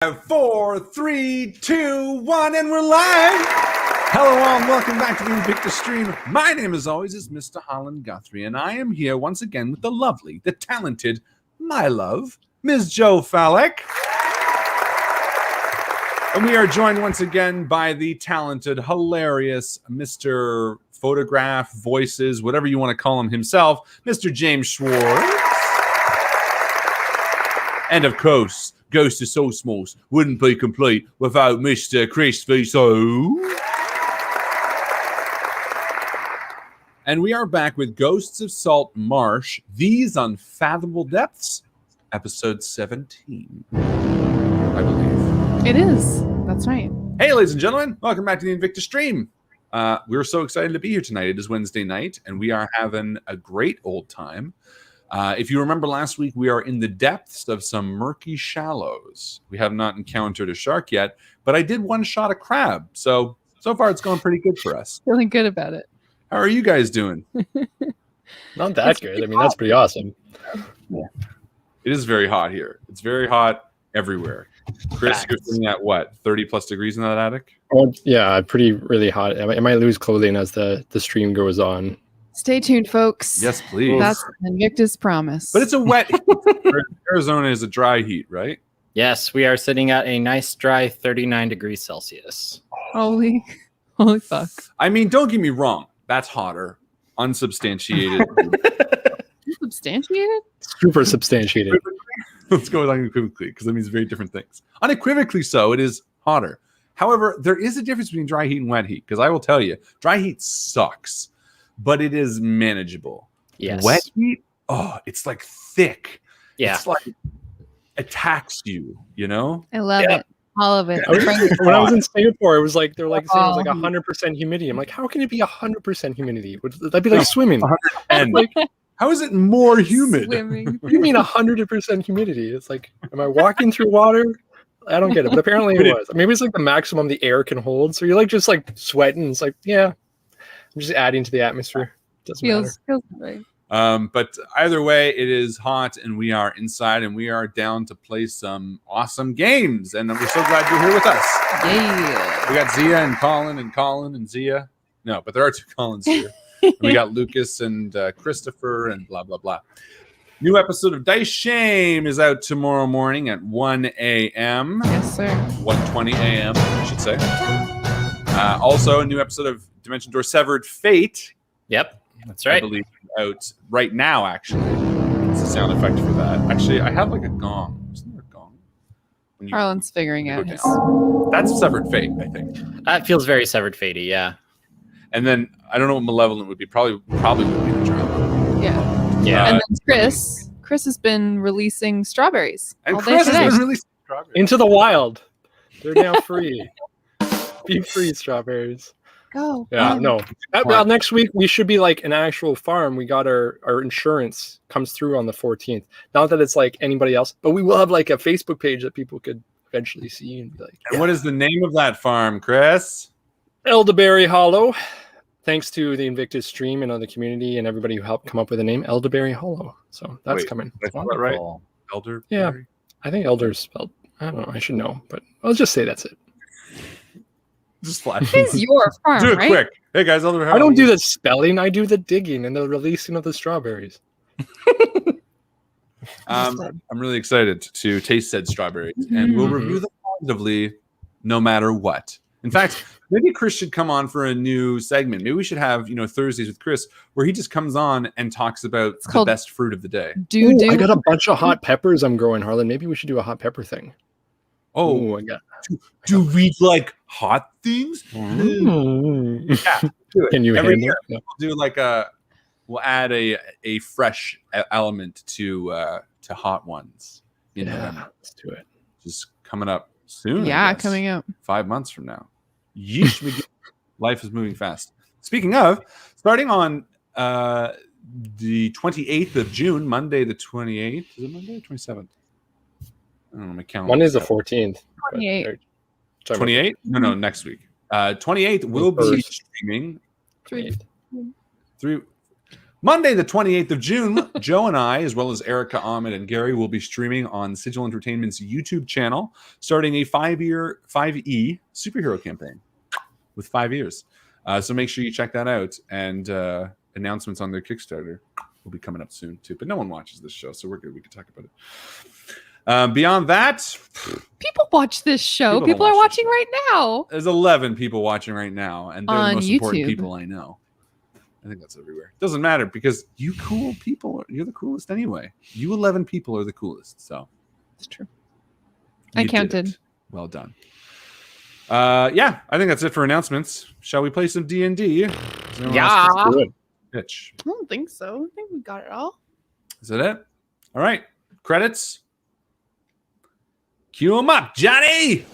4, 3, 2, 1, and we're live! Hello all, and welcome back to the INVICTUS stream. My name, as always, is Mr. Harlan Guthrie, and I am here once again with the lovely, the talented, my love, Ms. Jo Fallak. And we are joined once again by the talented, hilarious Mr. Photograph, Voices, whatever you want to call him himself, Mr. James Schwartz. And of course, Ghost of Saltmarsh wouldn't be complete without Mr. Chris Viseau. And we are back with Ghosts of Saltmarsh, These Unfathomable Depths, episode 17, I believe. It is. That's right. Hey, ladies and gentlemen, welcome back to the INVICTUS stream. We're so excited to be here tonight. It is Wednesday night, and we are having a great old time. If you remember last week, we are in the depths of some murky shallows. We have not encountered a shark yet, but I did one-shot a crab. So far it's going pretty good for us. Feeling good about it. How are you guys doing? Not that good. I mean, that's pretty awesome. Yeah. It is very hot here. It's very hot everywhere. Chris, you're sitting at what, 30 plus degrees in that attic? Oh, yeah, really hot. I might lose clothing as the stream goes on. Stay tuned, folks. Yes, please. That's an INVICTUS promise. But it's a wet heat. Arizona is a dry heat, right? Yes, we are sitting at a nice dry 39 degrees Celsius. Holy fuck. I mean, don't get me wrong. That's hotter. Unsubstantiated. Substantiated? Super substantiated. Let's go with unequivocally, because that means very different things. Unequivocally so, it is hotter. However, there is a difference between dry heat and wet heat, because I will tell you, dry heat sucks, but it is manageable. Yes. Wet heat, it's like thick. Yeah. It's like attacks you, you know? I love it. All of it. When I was in Singapore, it was like they're like saying it was like 100% humidity. I'm like, how can it be 100% humidity? That'd be like swimming. And like, how is it more humid? Swimming. what do you mean 100% humidity? It's like, am I walking through water? I don't get it, but apparently it was. Maybe it's like the maximum the air can hold. So you're like just like sweating. It's like, yeah, I'm just adding to the atmosphere. Doesn't matter. Feels right. But either way, it is hot, and we are inside, and we are down to play some awesome games. And we're so glad you're here with us. Yeah. We got Zia and Colin and Zia. No, but there are two Collins here. And we got Lucas and Christopher and blah, blah, blah. New episode of Dice Shame is out tomorrow morning at 1 a.m. Yes, sir. 1:20 a.m., I should say. Also, a new episode of Dimension Door Severed Fate. Yep, that's I right. believe out right now, actually. It's a sound effect for that. Actually, I have like a gong. Isn't there a gong? When you- Harlan's figuring out his... That's Severed Fate, I think. That feels very Severed Fatey, yeah. And then, I don't know what Malevolent would be. Probably would be the drama. Yeah. Yeah. And then Chris has been releasing strawberries. And all day Chris today. has been releasing strawberries. Into the wild. They're now free. Be free, strawberries. Go. Yeah, on. no. Well, next week we should be like an actual farm. We got our insurance comes through on the 14th. Not that it's like anybody else, but we will have like a Facebook page that people could eventually see and be like. And what is the name of that farm, Chris? Elderberry Hollow. Thanks to the INVICTUS stream and on the community and everybody who helped come up with the name Elderberry Hollow. So that's Wait, coming. Did I spell that right? Wonderful. Elder. Yeah. I think elder is spelled. I don't know. I should know, but I'll just say that's it. Just flash. It is your farm, Do it right? quick. Hey guys, Elder. I don't do the spelling. I do the digging and the releasing of the strawberries. I'm really excited to taste said strawberries, and we'll review them positively, no matter what. In fact, maybe Chris should come on for a new segment. Maybe we should have Thursdays with Chris, where he just comes on and talks about the best fruit of the day. I got a bunch of hot peppers I'm growing, Harlan. Maybe we should do a hot pepper thing. Oh, I got. Do we like hot things? Yeah, do it. Can you Every handle year, it? we'll do we'll add a fresh element to hot ones. Let's do it. Just coming up soon. Yeah, coming up. 5 months from now. Yeesh, life is moving fast. Speaking of, starting on the 28th of June, Monday the 28th. Is it Monday or 27th? I don't know, my calendar. Monday's the 14th. 28. 28? No, next week. 28th will be streaming. Three. Monday, the 28th of June, Joe and I, as well as Erica, Ahmed, and Gary, will be streaming on Sigil Entertainment's YouTube channel, starting a 5E superhero campaign with 5 years. So make sure you check that out. And announcements on their Kickstarter will be coming up soon, too. But no one watches this show, so we're good. We can talk about it. Beyond that, People watch this show. People People don't are watch this watching right now. there's 11 people watching right now, and they're On the most important YouTube. people I know. I think that's everywhere. Doesn't matter because you cool people, you're the coolest anyway. You 11 people are the coolest. So It's true. I you did counted. it. Well done. Yeah, I think that's it for announcements. Shall we play some D&D? Yeah. Good. Pitch. I don't think so. I think we got it all. Is that it? All right. Credits. Cue them up, Johnny.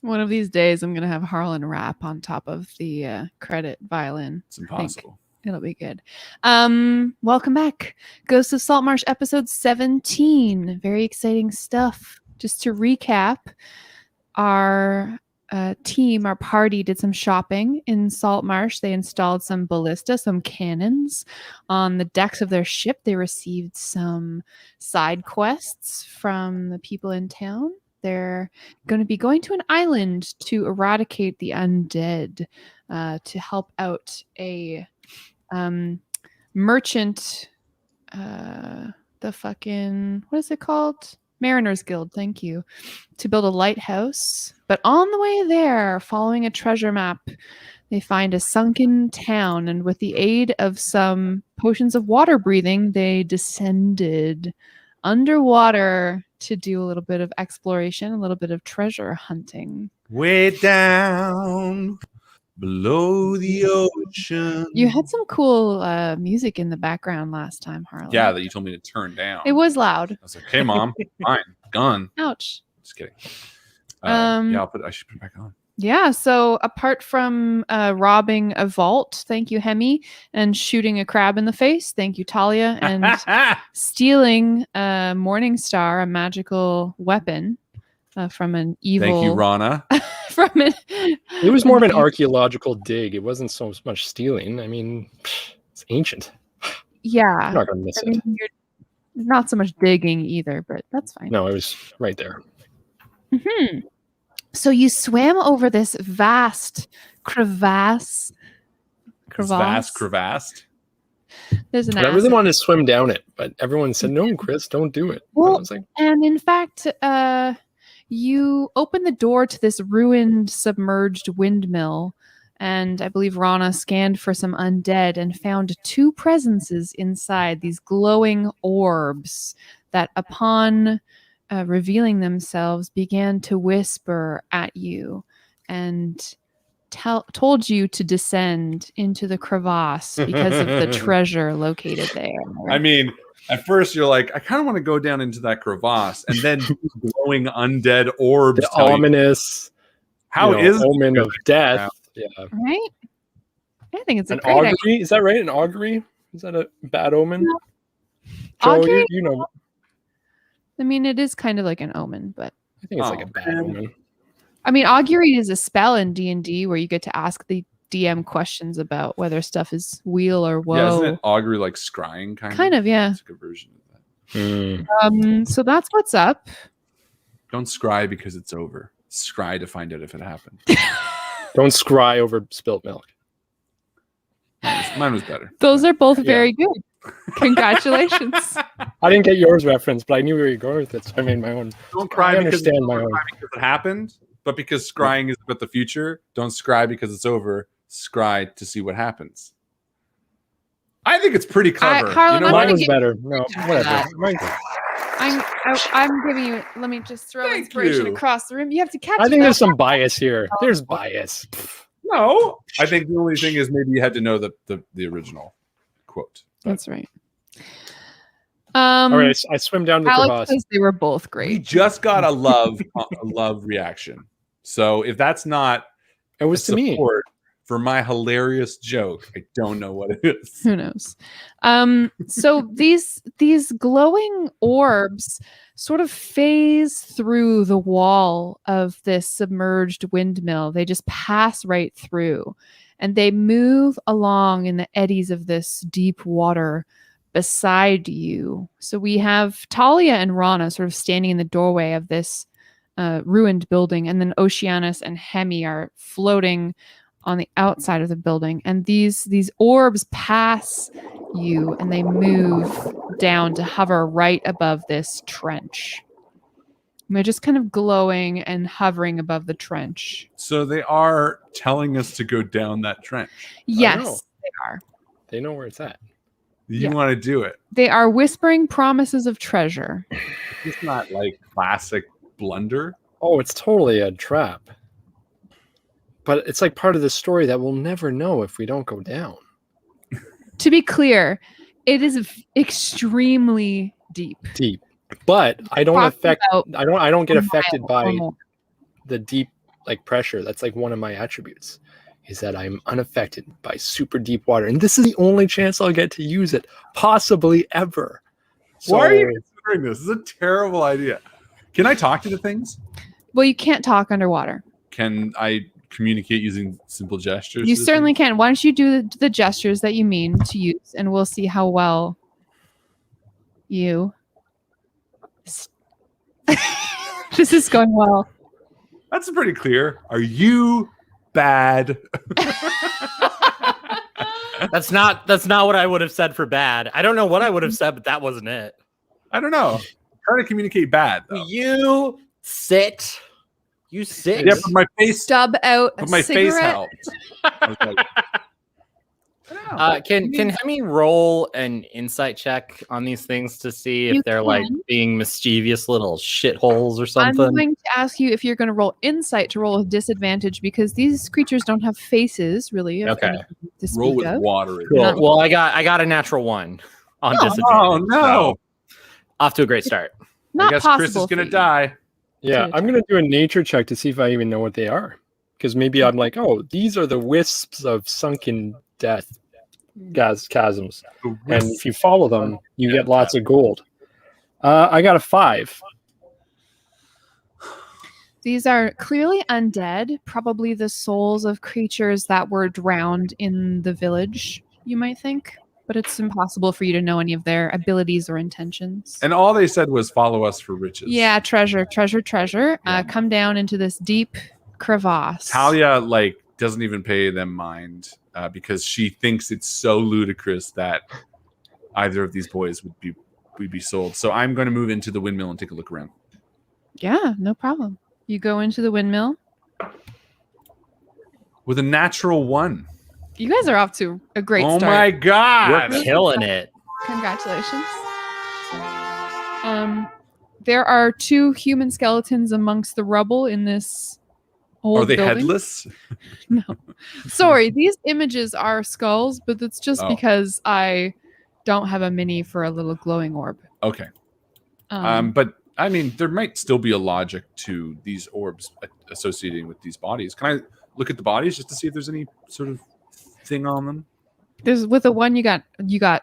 One of these days, I'm going to have Harlan rap on top of the credit violin. It's impossible. It'll be good. Welcome back. Ghosts of Saltmarsh episode 17. Very exciting stuff. Just to recap, our team, our party did some shopping in Saltmarsh. They installed some ballista, some cannons on the decks of their ship. They received some side quests from the people in town. They're going to be going to an island to eradicate the undead, to help out a merchant, what is it called? Mariners Guild, thank you, to build a lighthouse. But on the way there, following a treasure map, they find a sunken town, and with the aid of some potions of water breathing, they descended underwater to do a little bit of exploration, a little bit of treasure hunting. Way down below the ocean. You had some cool music in the background last time, Harlan. Yeah, that you told me to turn down. It was loud. I was like, hey, Mom, fine, gone. Ouch. Just kidding. Yeah, I should put it back on. Yeah, so apart from robbing a vault, thank you, Hemi, and shooting a crab in the face, thank you, Talia, and stealing a Morning Star, a magical weapon from an evil... Thank you, Rana. It was more of an archaeological dig. It wasn't so much stealing. I mean, it's ancient. Yeah. I'm not going to miss it. You're not so much digging either, but that's fine. No, it was right there. Mm-hmm. So you swam over this vast crevasse. Vast crevasse. There's an But I really wanted to swim down it, but everyone said, no, Chris, don't do it. Well, I was like, and in fact, you open the door to this ruined, submerged windmill, and I believe Rana scanned for some undead and found two presences inside, these glowing orbs that upon revealing themselves began to whisper at you and told you to descend into the crevasse because of the treasure located there. I mean, at first you're like, I kind of want to go down into that crevasse, and then glowing undead orbs. the ominous omen of death. Yeah. Right? I think it's An augury? Is that right? An augury? Is that a bad omen? No. Joe, Augury? you know. I mean, it is kind of like an omen, but I think it's like a bad omen. I mean, augury is a spell in D&D where you get to ask the DM questions about whether stuff is weal or woe. Yeah, isn't it augury like scrying kind of? Kind of, yeah. It's a good version of that. So that's what's up. Don't scry because it's over. Scry to find out if it happened. Don't scry over spilt milk. Mine was better. Those are both very good. Congratulations. I didn't get yours reference, but I knew where you were going with it, so I made my own. Don't cry because it happened, but because scrying is about the future. Don't scry because it's over. Scry to see what happens. I think it's pretty clever. Harlan, Mine was better. No, whatever. I'm giving you. Let me just throw Thank inspiration you. across the room. You have to catch. I think it there's up. some bias here. There's bias. No, I think the only thing is maybe you had to know the original quote. That's right. All right, I swim down the Alex crevasse. says they were both We great. just got a love reaction. So if that's not It was to me. support for my hilarious joke, I don't know what it is. Who knows? So these glowing orbs sort of phase through the wall of this submerged windmill. They just pass right through, and they move along in the eddies of this deep water beside you. So we have Talia and Rana sort of standing in the doorway of this ruined building, and then Oceanus and Hemi are floating on the outside of the building, and these orbs pass you and they move down to hover right above this trench. And they're just kind of glowing and hovering above the trench. So they are telling us to go down that trench. Yes, they are. They know where it's at. You Yeah. want to do it. They are whispering promises of treasure. It's not like classic blunder. Oh, it's totally a trap. But it's like part of the story that we'll never know if we don't go down. To be clear, it is extremely deep. Deep. But I don't Talking about I don't get a affected mile by or more. the deep like pressure. That's like one of my attributes, is that I'm unaffected by super deep water. And this is the only chance I'll get to use it, possibly ever. So, Why are you considering this? This is a terrible idea. Can I talk to the things? Well, you can't talk underwater. Can I communicate using simple gestures? You to the certainly things? can. Why don't you do the gestures that you mean to use, and we'll see how well you. This is going well. That's pretty clear. Are you bad? That's not what I would have said for bad. I don't know what I would have said, but that wasn't it. I don't know. Try to communicate bad. Though. You sit. You sit. Yeah, but my face. Stub out a But my face cigarette. helped. I was like, I don't know. Can Hemi roll an insight check on these things to see if You they're like can. being mischievous little shitholes or I'm something? going to ask you if you're going to roll insight to roll with disadvantage, because these creatures don't have faces, really. of Okay. anything to Roll speak with of. water. Cool. Well, I got a natural one on disadvantage. Oh no! Off to a great start. Not I guess possible. Chris is for gonna you. die. yeah, I'm gonna do a nature check to see if I even know what they are. Because maybe I'm like, oh, these are the wisps of sunken death chasms. And if you follow them, you get lots of gold. I got a 5. These are clearly undead, probably the souls of creatures that were drowned in the village, you might think. But it's impossible for you to know any of their abilities or intentions. And all they said was follow us for riches. Yeah, treasure. Yeah. Come down into this deep crevasse. Talia like doesn't even pay them mind because she thinks it's so ludicrous that either of these boys would be sold. So I'm going to move into the windmill and take a look around. Yeah, no problem. You go into the windmill. With a natural 1. You guys are off to a great Oh start. my god! We're killing it. Congratulations. There are 2 human skeletons amongst the rubble in this old Are they building. headless? No. Sorry, these images are skulls, but it's just Oh. because I don't have a mini for a little glowing orb. Okay. But I mean, there might still be a logic to these orbs associating with these bodies. Can I look at the bodies just to see if there's any sort of thing on them? There's with the one you got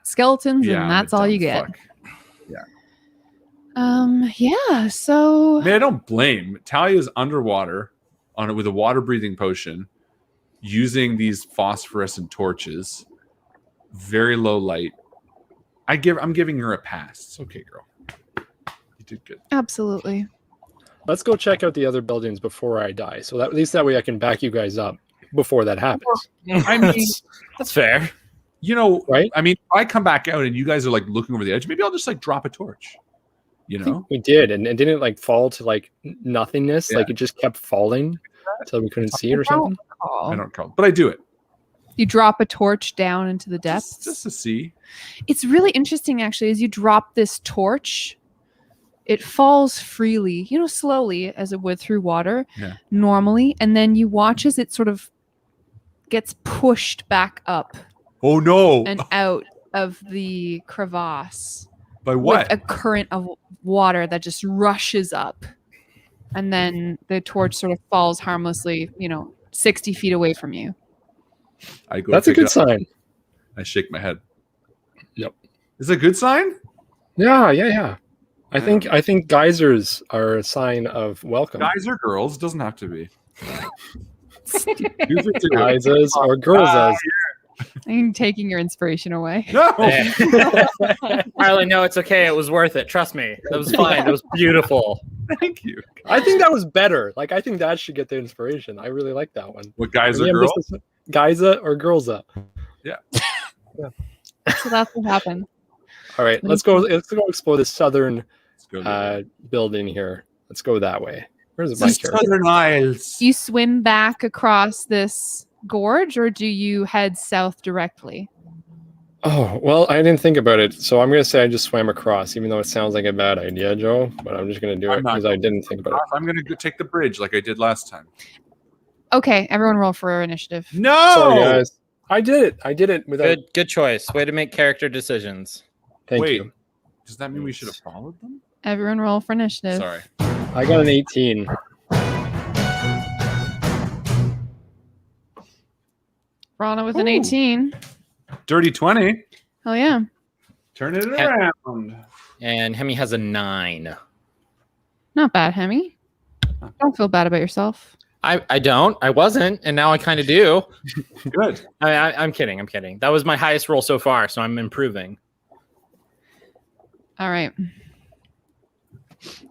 skeletons, Yeah, and that's I'm a all you dumb get. fuck. Yeah, so I mean, I don't blame. Talia's underwater on it with a water breathing potion, using these phosphorescent torches, very low light. I'm giving her a pass. It's okay, girl. You did good. absolutely. Let's go check out the other buildings before I die. So that at least that way I can back you guys up before that happens. I mean, That's fair. you know, Right? I mean, if I come back out and you guys are like looking over the edge, maybe I'll just like drop a torch. You know? We did, and didn't it like fall to like nothingness? Yeah. Like it just kept falling until we couldn't see it or something. I don't call it, but I do it. You drop a torch down into the depths. Just to see. It's really interesting, actually, as you drop this torch. it falls freely, slowly as it would through water normally. And then you watch as it sort of gets pushed back up Oh no! and out of the crevasse. By what? With a current of water that just rushes up. And then the torch sort of falls harmlessly, 60 feet away from you. I go. That's a pick it good up. sign. I shake my head. Yep. Is it a good sign? Yeah. I think geysers are a sign of welcome. Guys or girls? Doesn't have to be. Geysers or girls. I'm taking your inspiration away. No. Harlan, no, it's okay. It was worth it. Trust me. That was fine. That was beautiful. Thank you. I think that was better. Like, I think that should get the inspiration. I really like that one. What, guys or girls? Geyser or girls up. Yeah. So that's what happened. All right, let's go explore the southern Let's go there. building here. Let's go that way. Where's my character? Southern Isles. You swim back across this gorge, or do you head south directly? Oh, well, I didn't think about it, so I'm going to say I just swam across, even though it sounds like a bad idea, Joe, but I'm just going to do it because I didn't think about it. I'm going to take the bridge like I did last time. Okay, everyone roll for initiative. No! Sorry, guys. I did it without... Good choice. Way to make character decisions. Thank Wait, you. does that mean we should have followed them? Everyone roll for initiative. Sorry. I got an 18. Rana with an 18. Dirty 20. Hell yeah. Turn it around. And Hemi has a 9. Not bad, Hemi. Don't feel bad about yourself. I don't. I wasn't, and now I kind of do. Good. I'm kidding. I'm kidding. That was my highest roll so far, so I'm improving. All right.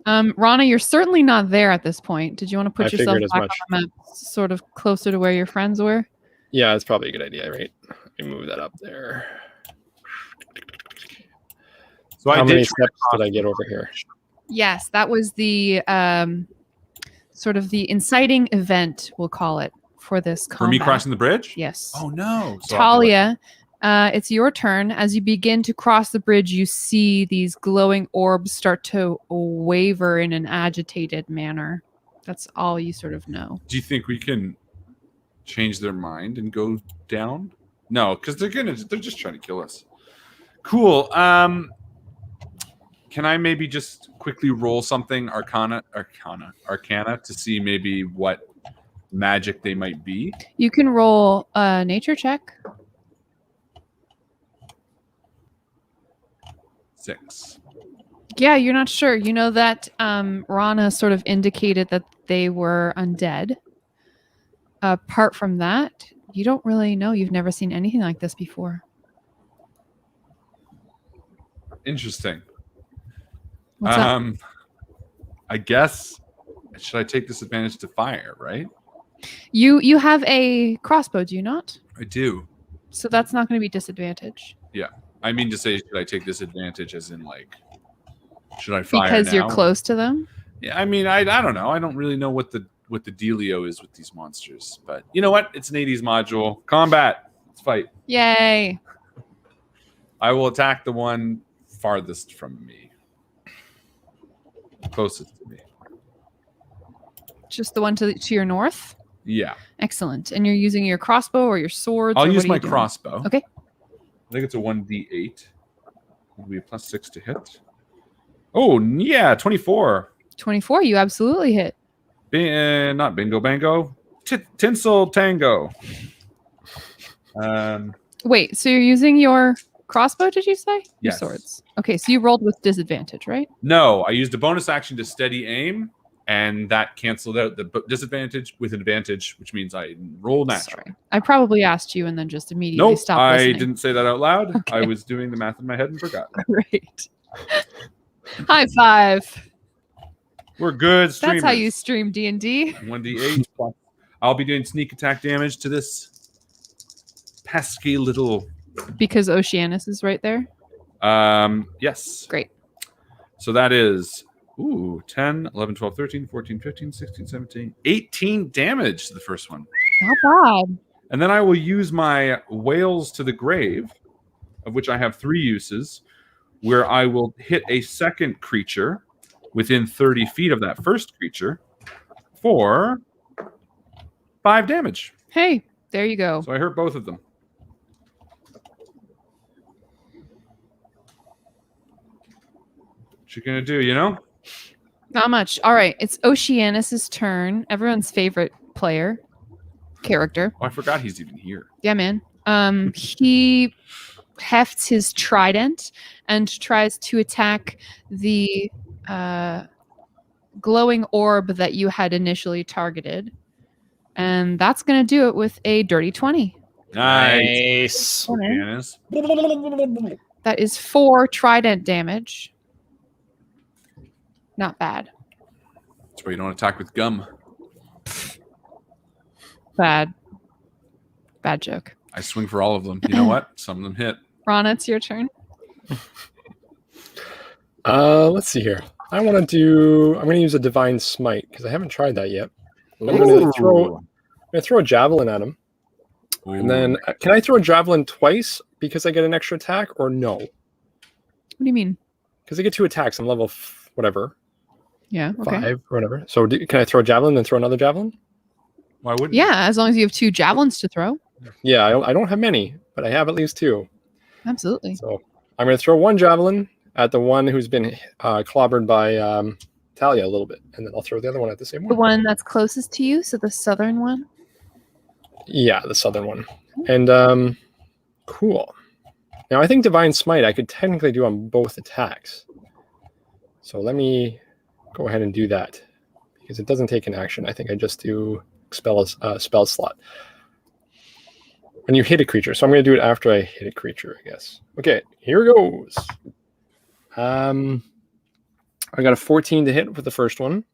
Rana, you're certainly not there at this point. Did you want to put yourself back on the map, sort of closer to where your friends were? Yeah, that's probably a good idea, right? Let me move that up there. So how many steps did I get over here? Yes, that was the sort of the inciting event, we'll call it, for this combat. For me crossing the bridge? Yes. Oh, no. So Talia, it's your turn. As you begin to cross the bridge, you see these glowing orbs start to waver in an agitated manner. That's all you sort of know. Do you think we can change their mind and go down? No, because they're just trying to kill us. Cool. Can I maybe just quickly roll something Arcana to see maybe what magic they might be? You can roll a nature check. 6. Yeah, you're not sure. You know that Rana sort of indicated that they were undead. Apart from that, you don't really know. You've never seen anything like this before. Interesting. What's up? I guess, should I take this advantage to fire, right? You have a crossbow, do you not? I do. So that's not going to be disadvantage. Yeah. I mean to say, should I take this advantage as in, like, should I fire Because now? you're close to them? Yeah, I mean, I don't know. I don't really know what the dealio is with these monsters. But you know what? It's an 80s module. Combat. Let's fight. Yay. I will attack the one farthest from me. Closest to me. Just the one to your north? Yeah. Excellent. And you're using your crossbow or your swords? I'll or use what are my you doing? crossbow. Okay. I think it's a 1d8. It'll be a +6 to hit. Oh, yeah, 24. 24, you absolutely hit. Not bingo bango. Tinsel tango. Wait, so you're using your crossbow, did you say? Your Yes. swords. Okay, so you rolled with disadvantage, right? No, I used a bonus action to steady aim, and that canceled out the disadvantage with advantage, which means I roll natural. Sorry. I probably asked you and then just immediately Nope, stopped I listening. didn't say that out loud. Okay. I was doing the math in my head and forgot. Great. High five. We're good streamers. That's how you stream D&D. 1d8 plus. I'll be doing sneak attack damage to this pesky little... Because Oceanus is right there. Yes. Great. So that is 10, 11, 12, 13, 14, 15, 16, 17, 18 damage to the first one. Not bad. And then I will use my Whales to the Grave, of which I have 3 uses, where I will hit a second creature within 30 feet of that first creature for 5 damage. Hey, there you go. So I hurt both of them. What you gonna do, you know? Not much. All right, it's Oceanus's turn. Everyone's favorite character. Oh, I forgot he's even here. Yeah, man. He hefts his trident and tries to attack the glowing orb that you had initially targeted. And that's going to do it with a dirty 20. Nice. Okay. That is 4 trident damage. Not bad. That's why you don't attack with gum. Bad joke. I swing for all of them. You know what? Some of them hit. Rana, it's your turn. Let's see here. I'm going to use a divine smite because I haven't tried that yet. I'm going to throw a javelin at him. Ooh. And then can I throw a javelin twice because I get an extra attack or no? What do you mean? Because I get 2 attacks. I'm level whatever. Yeah, okay. 5 or whatever. So can I throw a javelin and throw another javelin? Why wouldn't Yeah, as long as you have 2 javelins to throw. Yeah, I don't have many, but I have at least 2. Absolutely. So I'm going to throw 1 javelin at the one who's been clobbered by Talia a little bit, and then I'll throw the other one at the same one. The one that's closest to you, so the southern one? Yeah, the southern one. And cool. Now I think Divine Smite I could technically do on both attacks. So let me go ahead and do that because it doesn't take an action. I think I just do spell slot. When you hit a creature. So I'm going to do it after I hit a creature, I guess. Okay, here goes. I got a 14 to hit with the first one.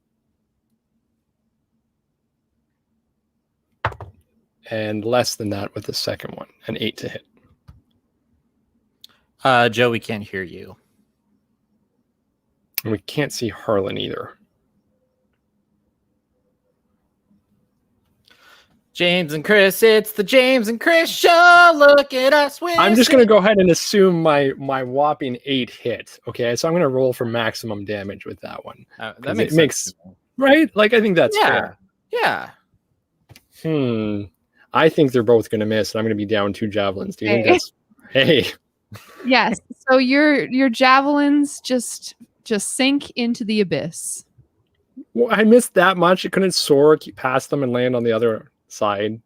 And less than that with the second one. An 8 to hit. Joe, we can't hear you. And we can't see Harlan either. James and Chris, it's the James and Chris show. Look at us. I'm just going to go ahead and assume my whopping 8 hit. Okay, so I'm going to roll for maximum damage with that one. That makes sense. Right? Like, I think that's fair. Yeah. I think they're both going to miss, and I'm going to be down 2 javelins. Do you think that's... Hey. Yes. So your javelins just sink into the abyss. Well, I missed that much. It couldn't soar, keep past them, and land on the other side.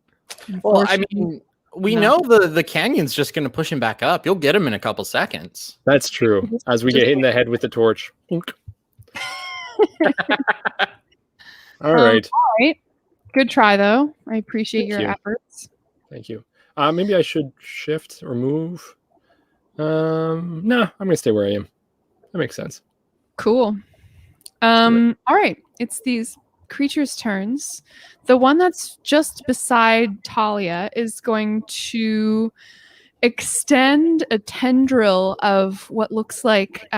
Well, I mean, we know the canyon's just going to push him back up. You'll get him in a couple seconds. That's true. As we get hit in the head with the torch. All right. Good try, though. I appreciate Thank your you. efforts. Thank you. Maybe I should shift or move. No, I'm going to stay where I am. That makes sense. Cool. All right. It's these creatures' turns. The one that's just beside Talia is going to extend a tendril of what looks like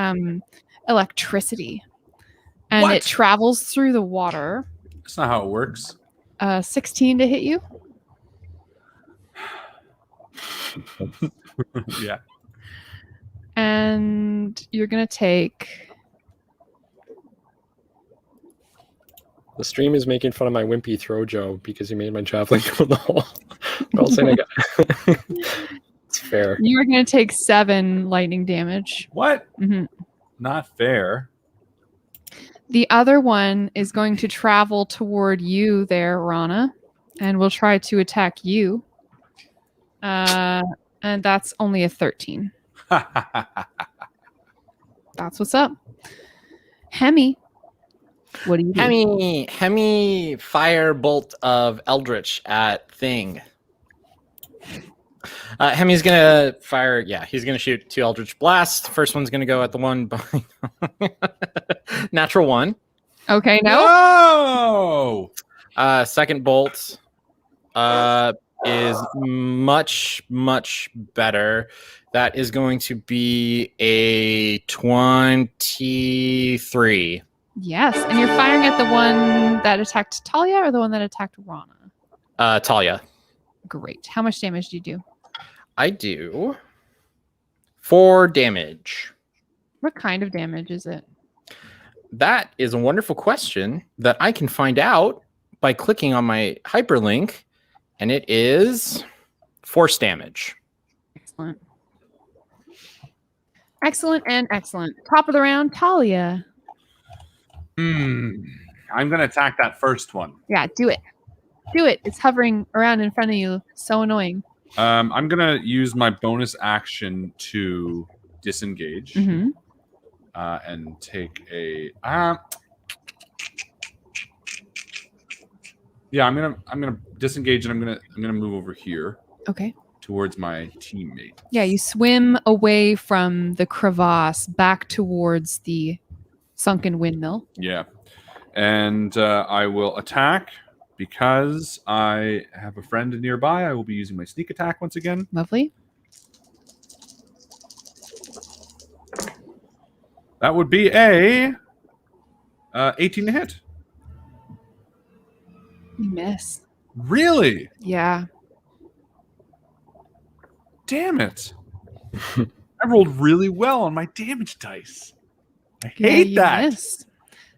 electricity. And What? it travels through the water. That's not how it works. 16 to hit you. Yeah. And you're going to take... The stream is making fun of my wimpy throw, Joe, because you made my javelin go in the hole. But I'll say I got... It's fair. You're going to take 7 lightning damage. What? Mm-hmm. Not fair. The other one is going to travel toward you there, Rana, and will try to attack you. And that's only a 13. That's what's up. Hemi, what do you do? Hemi fire bolt of Eldritch at Thing. Hemi's gonna fire. Yeah, he's gonna shoot 2 Eldritch blasts. First one's gonna go at the one behind. Natural 1. Okay, no. Second bolt is much better. That is going to be a 23. Yes, and you're firing at the one that attacked Talia or the one that attacked Rana? Talia. Great. How much damage do you do? I do 4 damage. What kind of damage is it? that is a wonderful question that I can find out by clicking on my hyperlink, and it is force damage. Excellent. Excellent and excellent. Top of the round, Talia. I'm going to attack that first one. Yeah, do it. Do it. It's hovering around in front of you. So annoying. I'm going to use my bonus action to disengage Mm-hmm. and take a. Yeah, I'm gonna disengage and I'm gonna move over here Okay. towards my teammate. Yeah, you swim away from the crevasse back towards the sunken windmill. Yeah, and I will attack because I have a friend nearby. I will be using my sneak attack once again. Lovely. That would be a 18 to hit. You miss. Really? Yeah. Damn it! I rolled really well on my damage dice. I Yeah, hate you that. missed.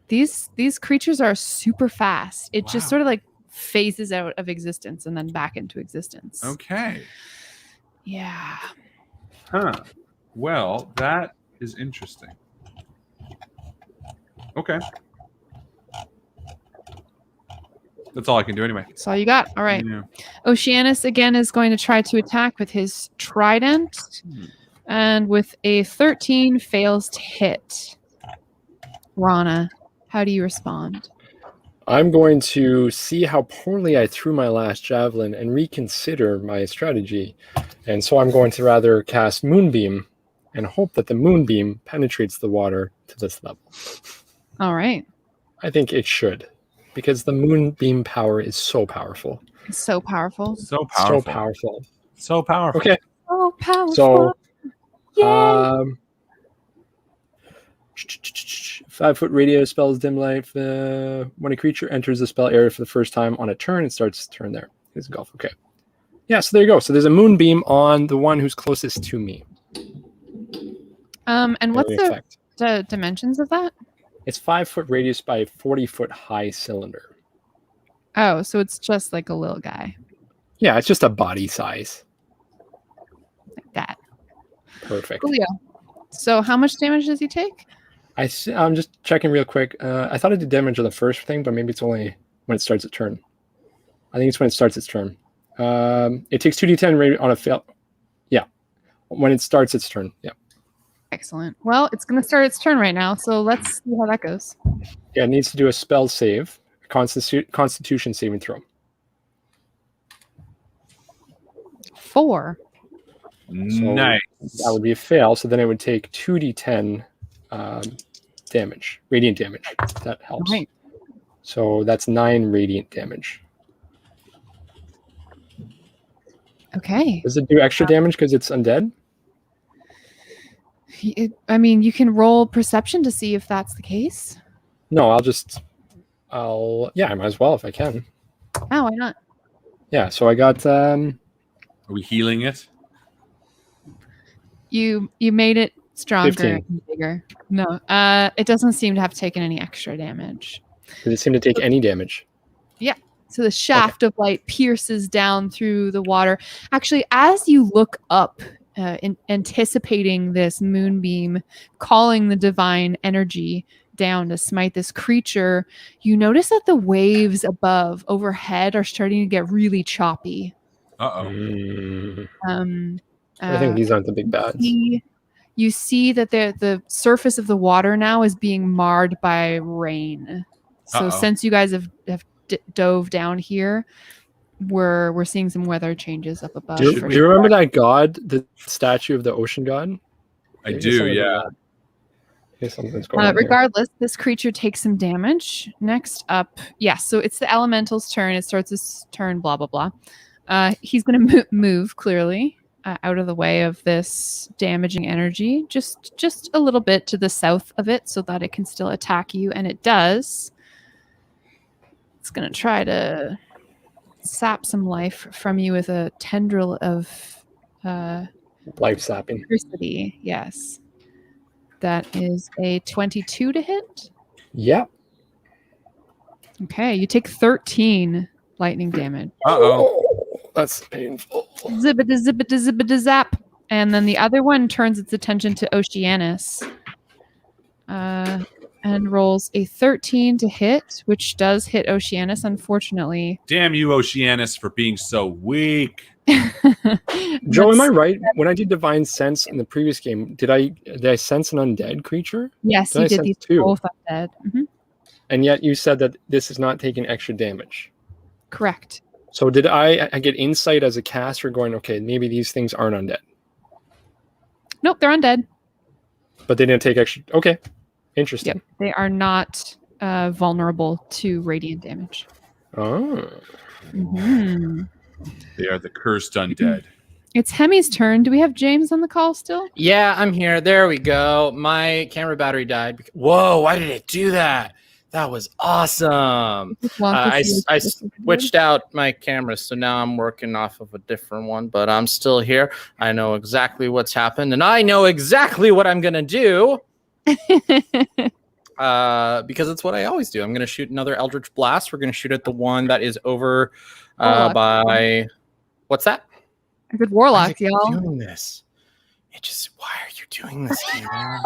These creatures are super fast. It just Wow. sort of like phases out of existence and then back into existence. Okay. Yeah. Huh. Well, that is interesting. Okay. That's all I can do anyway. That's all you got. All right. Yeah. Oceanus again is going to try to attack with his trident. And with a 13 fails to hit. Rana, how do you respond? I'm going to see how poorly I threw my last javelin and reconsider my strategy. And so I'm going to rather cast Moonbeam and hope that the Moonbeam penetrates the water to this level. All right. I think it should, because the Moonbeam power is so powerful. It's so powerful. So powerful. So powerful. So powerful. Okay. So powerful. So, Yay. 5-foot radius spells dim light. When a creature enters the spell area for the first time on a turn, it starts its turn there. It's golf. Okay. Yeah, so there you go. So there's a moonbeam on the one who's closest to me. And what's Very effect. the dimensions of that? It's 5-foot radius by 40-foot high cylinder. Oh, so it's just like a little guy Yeah, it's just a body size. like that. Perfect. Coolio. So how much damage does he take? I'm just checking real quick. I thought it did damage on the first thing, but maybe it's only when it starts its turn. I think it's when it starts its turn. It takes 2d10 on a fail. Yeah, when it starts its turn. Yeah. Excellent. Well, it's going to start its turn right now, so let's see how that goes. Yeah, it needs to do a spell save, Constitution saving throw. 4. So Nice. that would be a fail. So then it would take 2d10 damage, radiant damage. That helps. Right. So that's 9 radiant damage. Okay. Does it do extra damage because it's undead? I mean, you can roll perception to see if that's the case. No, yeah, I might as well if I can. Oh, why not? Yeah, so I got Are we healing it? You made it stronger 15. and bigger. No, it doesn't seem to have taken any extra damage. Does it seem to take any damage? So the shaft of light pierces down through the water. Actually, as you look up, anticipating this moonbeam, calling the divine energy down to smite this creature, you notice that the waves overhead are starting to get really choppy. Uh-oh. I think these aren't the big bads. You see that the surface of the water now is being marred by rain. So Uh-oh. since you guys have dove down here, we're seeing some weather changes up above. Do you for remember that god, the statue of the ocean god? I do, yeah. Something's going on here. Regardless, this creature takes some damage. Next up, so it's the elemental's turn. It starts his turn, blah, blah, blah. He's going to move, clearly, out of the way of this damaging energy, just a little bit to the south of it so that it can still attack you, and it does. It's going to try to sap some life from you with a tendril of Life sapping. electricity. Yes. That is a 22 to hit. Yep. Okay, you take 13 lightning damage. That's painful. Zip-a-da-zip-a-da-zip-a-da-zap. And then the other one turns its attention to Oceanus. And rolls a 13 to hit, which does hit Oceanus, unfortunately. Damn you, Oceanus, for being so weak. Joe, am I right? When I did Divine Sense in the previous game, did I sense an undead creature? Yes, Did you I did sense these two? both undead. And yet you said that this is not taking extra damage. Correct. So did I get insight as a caster going, okay, maybe these things aren't undead, Nope, they're undead. but they didn't take extra. Okay, interesting. Yep, they are not vulnerable to radiant damage. Oh. Mhm. They are the cursed undead. It's Hemi's turn. Do we have James on the call still? Yeah, I'm here. There we go. My camera battery died. Whoa, why did it do that? That was awesome. I switched out my camera, so now I'm working off of a different one, but I'm still here. I know exactly what's happened, and I know exactly what I'm going to do. Because it's what I always do. I'm going to shoot another Eldritch Blast. We're going to shoot at the one that is over by... What's that? I said Warlock, y'all. Doing this. It just... Why are you doing this, Kayla?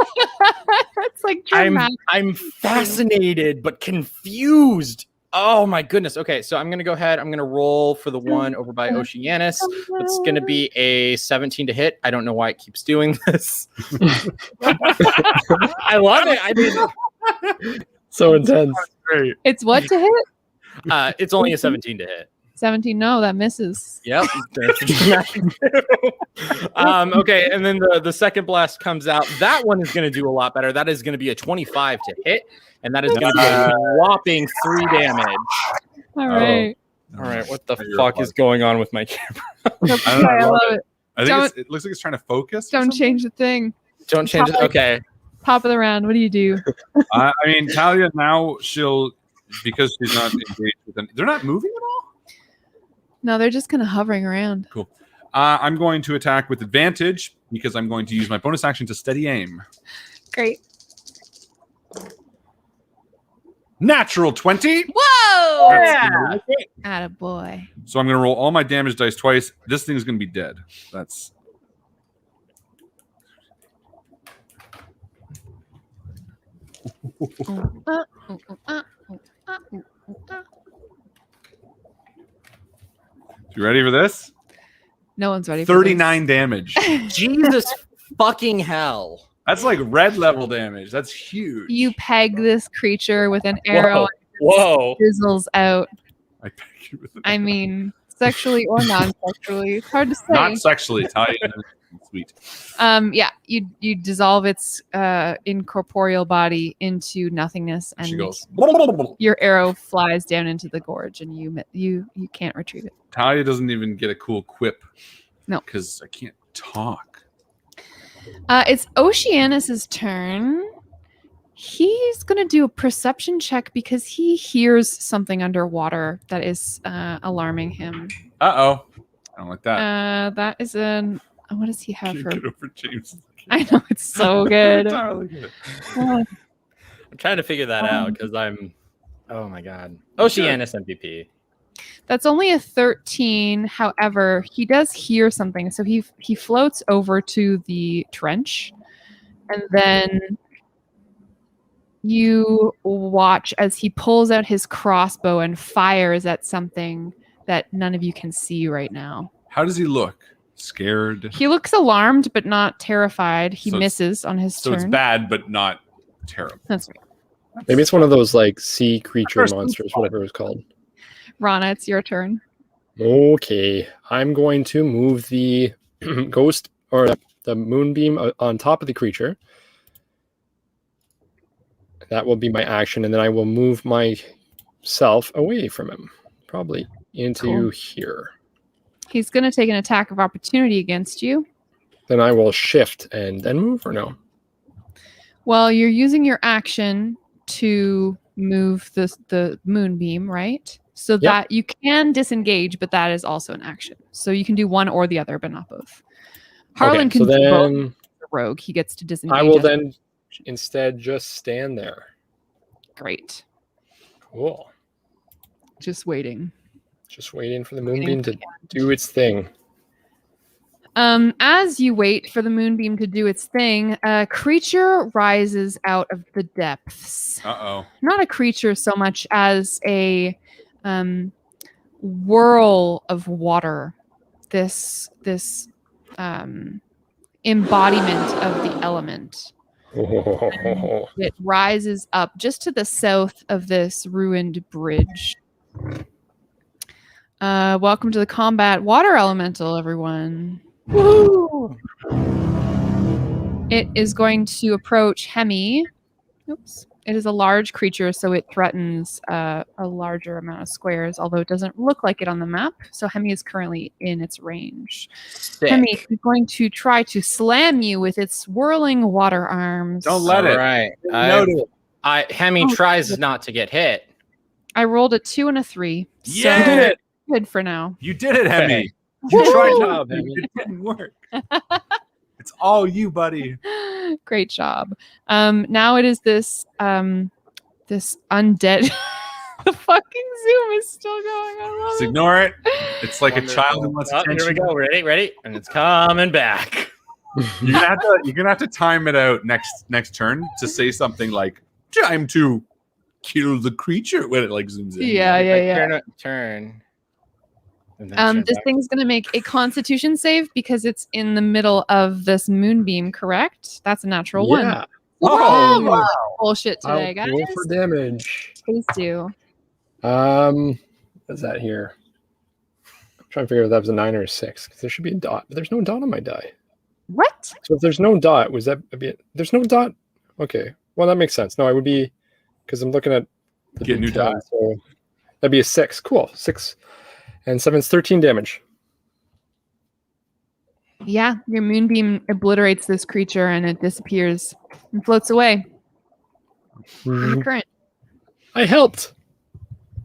It's like dramatic. I'm fascinated but confused. Oh my goodness. Okay, so I'm gonna go ahead. I'm gonna roll for the one over by Oceanus. It's gonna be a 17 to hit. I don't know why it keeps doing this. I love it. I mean, So intense. Great. It's what to hit? it's only a 17 to hit. 17. No, that misses. Yep. Okay, and then the second blast comes out. That one is going to do a lot better. That is going to be a 25 to hit, and that is going to be a whopping 3 damage. All right. All right, what the fuck is going on with my camera? I love it. I think it looks like it's trying to focus. Don't change the thing. Don't change it. Okay. Top of the round. What do you do? I mean, Talia now because she's not engaged with them. They're not moving at all. No, they're just kind of hovering around. Cool. I'm going to attack with advantage because I'm going to use my bonus action to steady aim. Great. Natural 20. Whoa! Yeah. Attaboy. So I'm going to roll all my damage dice twice. This thing is going to be dead. That's... You ready for this? No one's ready for 39 damage. Jesus fucking hell. That's like red level damage. That's huge. You peg this creature with an arrow Whoa. and it fizzles out. I peg you with I mean, sexually or non-sexually. It's hard to say. not sexually. Talia. Sweet. Yeah, you dissolve its incorporeal body into nothingness, and She goes. your arrow flies down into the gorge, and you can't retrieve it. Talia doesn't even get a cool quip. No, because I can't talk. It's Oceanus's turn. He's gonna do a perception check because he hears something underwater that is alarming him. I don't like that. That is an. What does he have for? Get over James. I know it's so good. Entirely good. I'm trying to figure that out because I'm. Oh my god. Oceanus MVP. That's only a 13. However, he does hear something, so he floats over to the trench, and then you watch as he pulls out his crossbow and fires at something that none of you can see right now. How does he look? Scared? He looks alarmed, but not terrified. He So misses on his turn. So it's bad, but not terrible. That's right. Maybe it's one of those like sea creature monsters, whatever it's called. Rana, it's your turn. Okay, I'm going to move the ghost or the moonbeam on top of the creature. That will be my action, and then I will move myself away from him, probably into here. He's going to take an attack of opportunity against you. Then I will shift and then move, or no? Well, you're using your action to move the moonbeam, right? So that you can disengage, but that is also an action. So you can do one or the other, but not both. Harlan can do both. The rogue. He gets to disengage. I will then instead just stand there. Great. Cool. Just waiting. Just waiting for the moonbeam to do its thing. As you wait for the moonbeam to do its thing, a creature rises out of the depths. Uh-oh. Not a creature so much as a whirl of water. This embodiment of the element. Oh. It rises up just to the south of this ruined bridge. Welcome to the combat water elemental, everyone. Woo! It is going to approach Hemi. Oops. It is a large creature, so it threatens a larger amount of squares, although it doesn't look like it on the map. So Hemi is currently in its range. Sick. Hemi is going to try to slam you with its swirling water arms. Don't let it. Right. Hemi tries not to get hit. I rolled a 2 and a 3. Yeah! So good for now. You did it, Hemi. Okay. You Woo! tried job, to. Hemi. It didn't work. It's all you, buddy. Great job. Now it is this this undead. The fucking Zoom is still going. I love Just it. ignore it. It's like Wonderful. a child who wants Oh, attention. here we go. Ready? And it's coming back. You're gonna have to time it out next turn to say something like "time to kill the creature" when it like zooms in. Yeah. Turn. And then turn This back. thing's gonna make a Constitution save because it's in the middle of this moonbeam. Correct? That's a natural one. Yeah. Oh, Woo! wow. Bullshit today, I'll guys. roll for damage. Please do. What's that here? I'm trying to figure out if that was a 9 or a 6 because there should be a dot, but there's no dot on my die. What? So if there's no dot, was that a bit? There's no dot. Okay, well that makes sense. No, I would be because I'm looking at the Get new detail, die. So that'd be a 6. Cool, 6 and 7 is 13 damage. Yeah, your moonbeam obliterates this creature and it disappears and floats away in the current. I helped.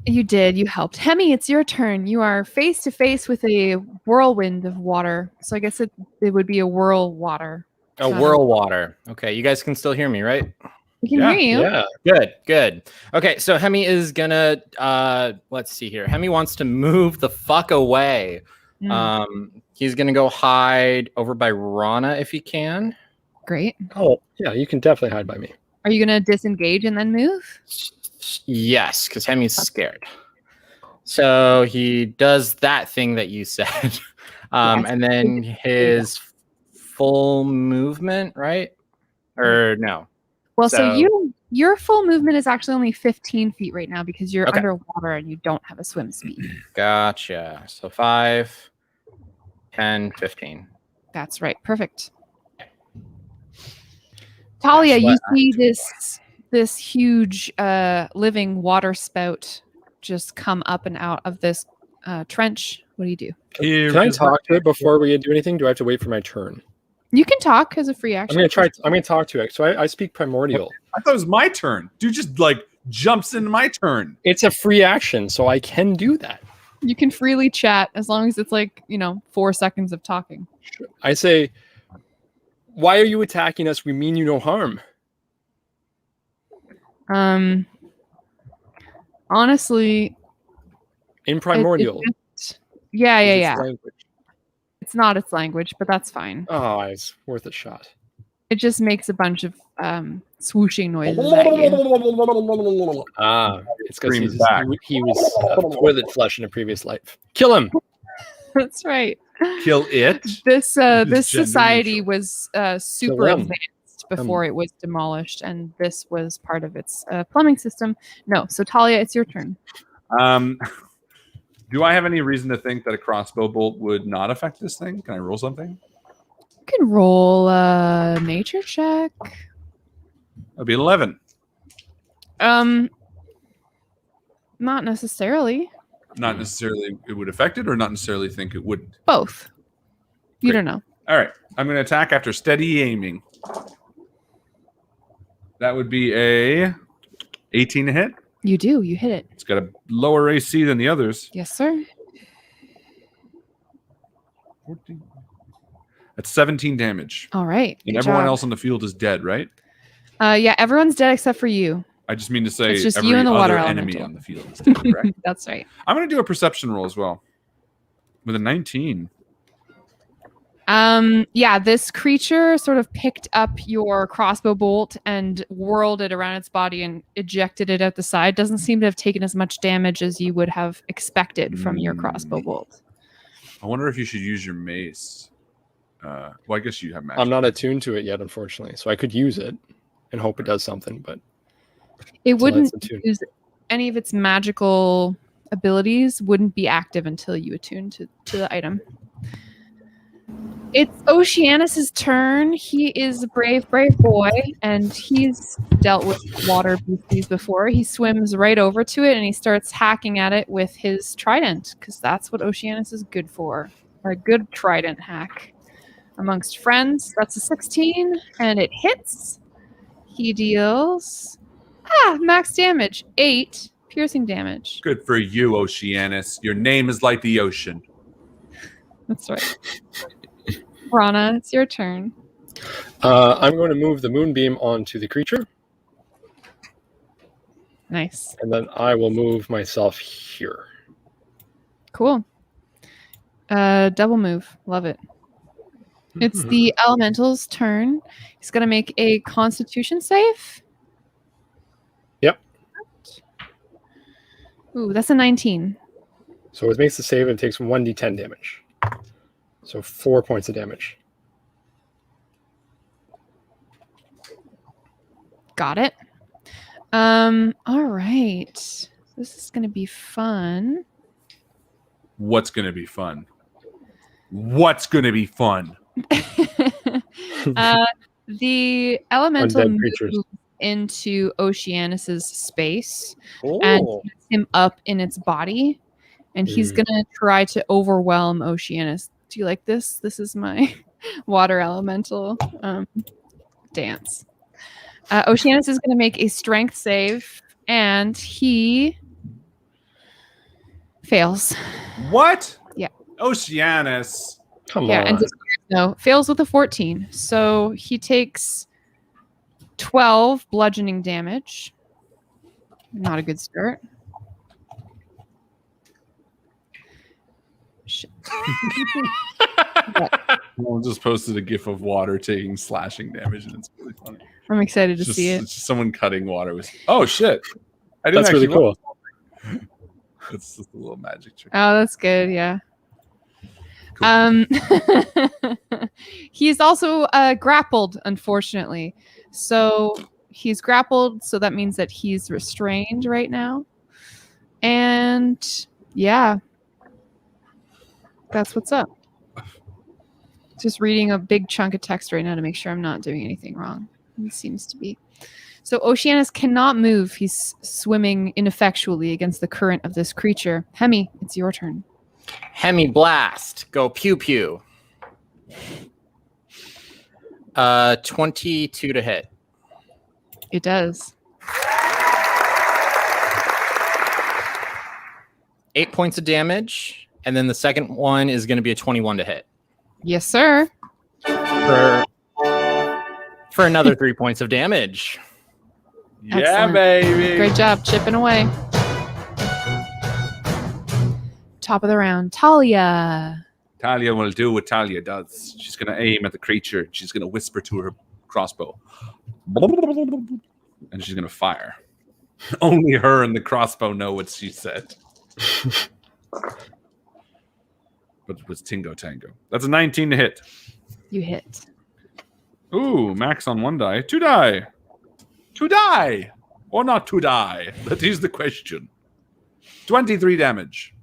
You did. You helped. Hemi, it's your turn. You are face to face with a whirlwind of water. So I guess it would be a whirl water. A whirl water. Okay, you guys can still hear me, right? We can Yeah, hear you. Yeah. Good. Okay, so Hemi is gonna let's see here. Hemi wants to move the fuck away. He's gonna go hide over by Rana if he can. Great. Oh, yeah. You can definitely hide by me. Are you going to disengage and then move? Yes, because Hemi's scared. So he does that thing that you said. Yes. And then his full movement, right? Or no? Well, So- so your full movement is actually only 15 feet right now because you're Okay. underwater and you don't have a swim speed. Gotcha. So 5, 10, 15. That's right. Perfect. Talia, you see this huge living water spout just come up and out of this trench. What do you do? Here Can I is talk to it before we do anything? Do I have to wait for my turn? You can talk as a free I'm action. gonna try. I'm gonna talk to it. So I speak primordial. I thought it was my turn. Dude just like jumps into my turn. It's a free action, so I can do that. You can freely chat as long as it's like 4 seconds of talking. I say, "Why are you attacking us? We mean you no harm." Honestly, In primordial. yeah. Its language. It's not its language, but that's fine. Oh, it's worth a shot. It just makes a bunch of swooshing noises at you. Ah, it's because Screams back. he was toilet flush in a previous life. Kill him. That's right. Kill it. This gender society neutral. was super them. advanced before it was demolished, and this was part of its plumbing system. No, so Talia, it's your turn. Do I have any reason to think that a crossbow bolt would not affect this thing? Can I roll something? You can roll a nature check. That'd be 11. Not necessarily. Not necessarily it would affect it, or not necessarily think it wouldn't. Both. You Great. don't know. All right. I'm going to attack after steady aiming. That would be a 18 to hit. You do. You hit it. It's got a lower AC than the others. Yes, sir. 14. That's 17 damage. All right. And Good everyone job. else on the field is dead, right? Yeah, everyone's dead except for you. I just mean to say It's just every you and the water other enemy elemental. on the field is dead, correct? That's right. I'm going to do a perception roll as well with a 19. Yeah, this creature sort of picked up your crossbow bolt and whirled it around its body and ejected it out the side. Doesn't seem to have taken as much damage as you would have expected from your crossbow bolt. I wonder if you should use your mace. Well, I guess you have magic. I'm not attuned to it yet, unfortunately, so I could use it and hope it does something, but It until wouldn't it's attuned. use any of its magical abilities wouldn't be active until you attune to the item. It's Oceanus's turn. He is a brave boy, and he's dealt with water beasties before. He swims right over to it, and he starts hacking at it with his trident, because that's what Oceanus is good for. Or a good trident hack. Amongst friends, that's a 16, and it hits. He deals max damage, 8 piercing damage. Good for you, Oceanus. Your name is like the ocean. That's right. Rana, it's your turn. I'm going to move the moonbeam onto the creature, Nice. and then I will move myself here. Cool. Double move. Love it. It's the elemental's turn. He's going to make a constitution save. Yep. Ooh, that's a 19. So it makes the save and it takes 1d10 damage. So 4 points of damage. Got it. All right. This is going to be fun. What's going to be fun? What's going to be fun? The elemental Undead moves creatures. into Oceanus's space Oh. and gets him up in its body, and he's gonna try to overwhelm Oceanus. Do you like this? This is my water elemental dance. Oceanus is gonna make a strength save, and he fails. What? Yeah. Oceanus. Come Yeah, on. and just fails with a 14. So he takes 12 bludgeoning damage. Not a good start. Shit. Someone just posted a gif of water taking slashing damage, and it's really funny. I'm excited to It's see it. It's just someone cutting water with. Oh shit! I didn't That's really actually cool. know. It's just a little magic trick. Oh, that's good. Yeah. Cool. He's also grappled, unfortunately. So he's grappled, so that means that he's restrained right now. And yeah, that's what's up. Just reading a big chunk of text right now to make sure I'm not doing anything wrong. It seems to be. So Oceanus cannot move. He's swimming ineffectually against the current of this creature. Hemi, it's your turn. Hemi blast. Go pew pew. 22 to hit. It does. 8 points of damage. And then the second one is going to be a 21 to hit. Yes, sir. For another 3 points of damage. Yeah, Excellent. baby. Great job chipping away. Top of the round, Talia. Talia will do what Talia does. She's going to aim at the creature. She's going to whisper to her crossbow. And she's going to fire. Only her and the crossbow know what she said. But it was Tingo Tango. That's a 19 to hit. You hit. Ooh, max on 1 die. 2 die. 2 die. Or not 2 die. That is the question. 23 damage.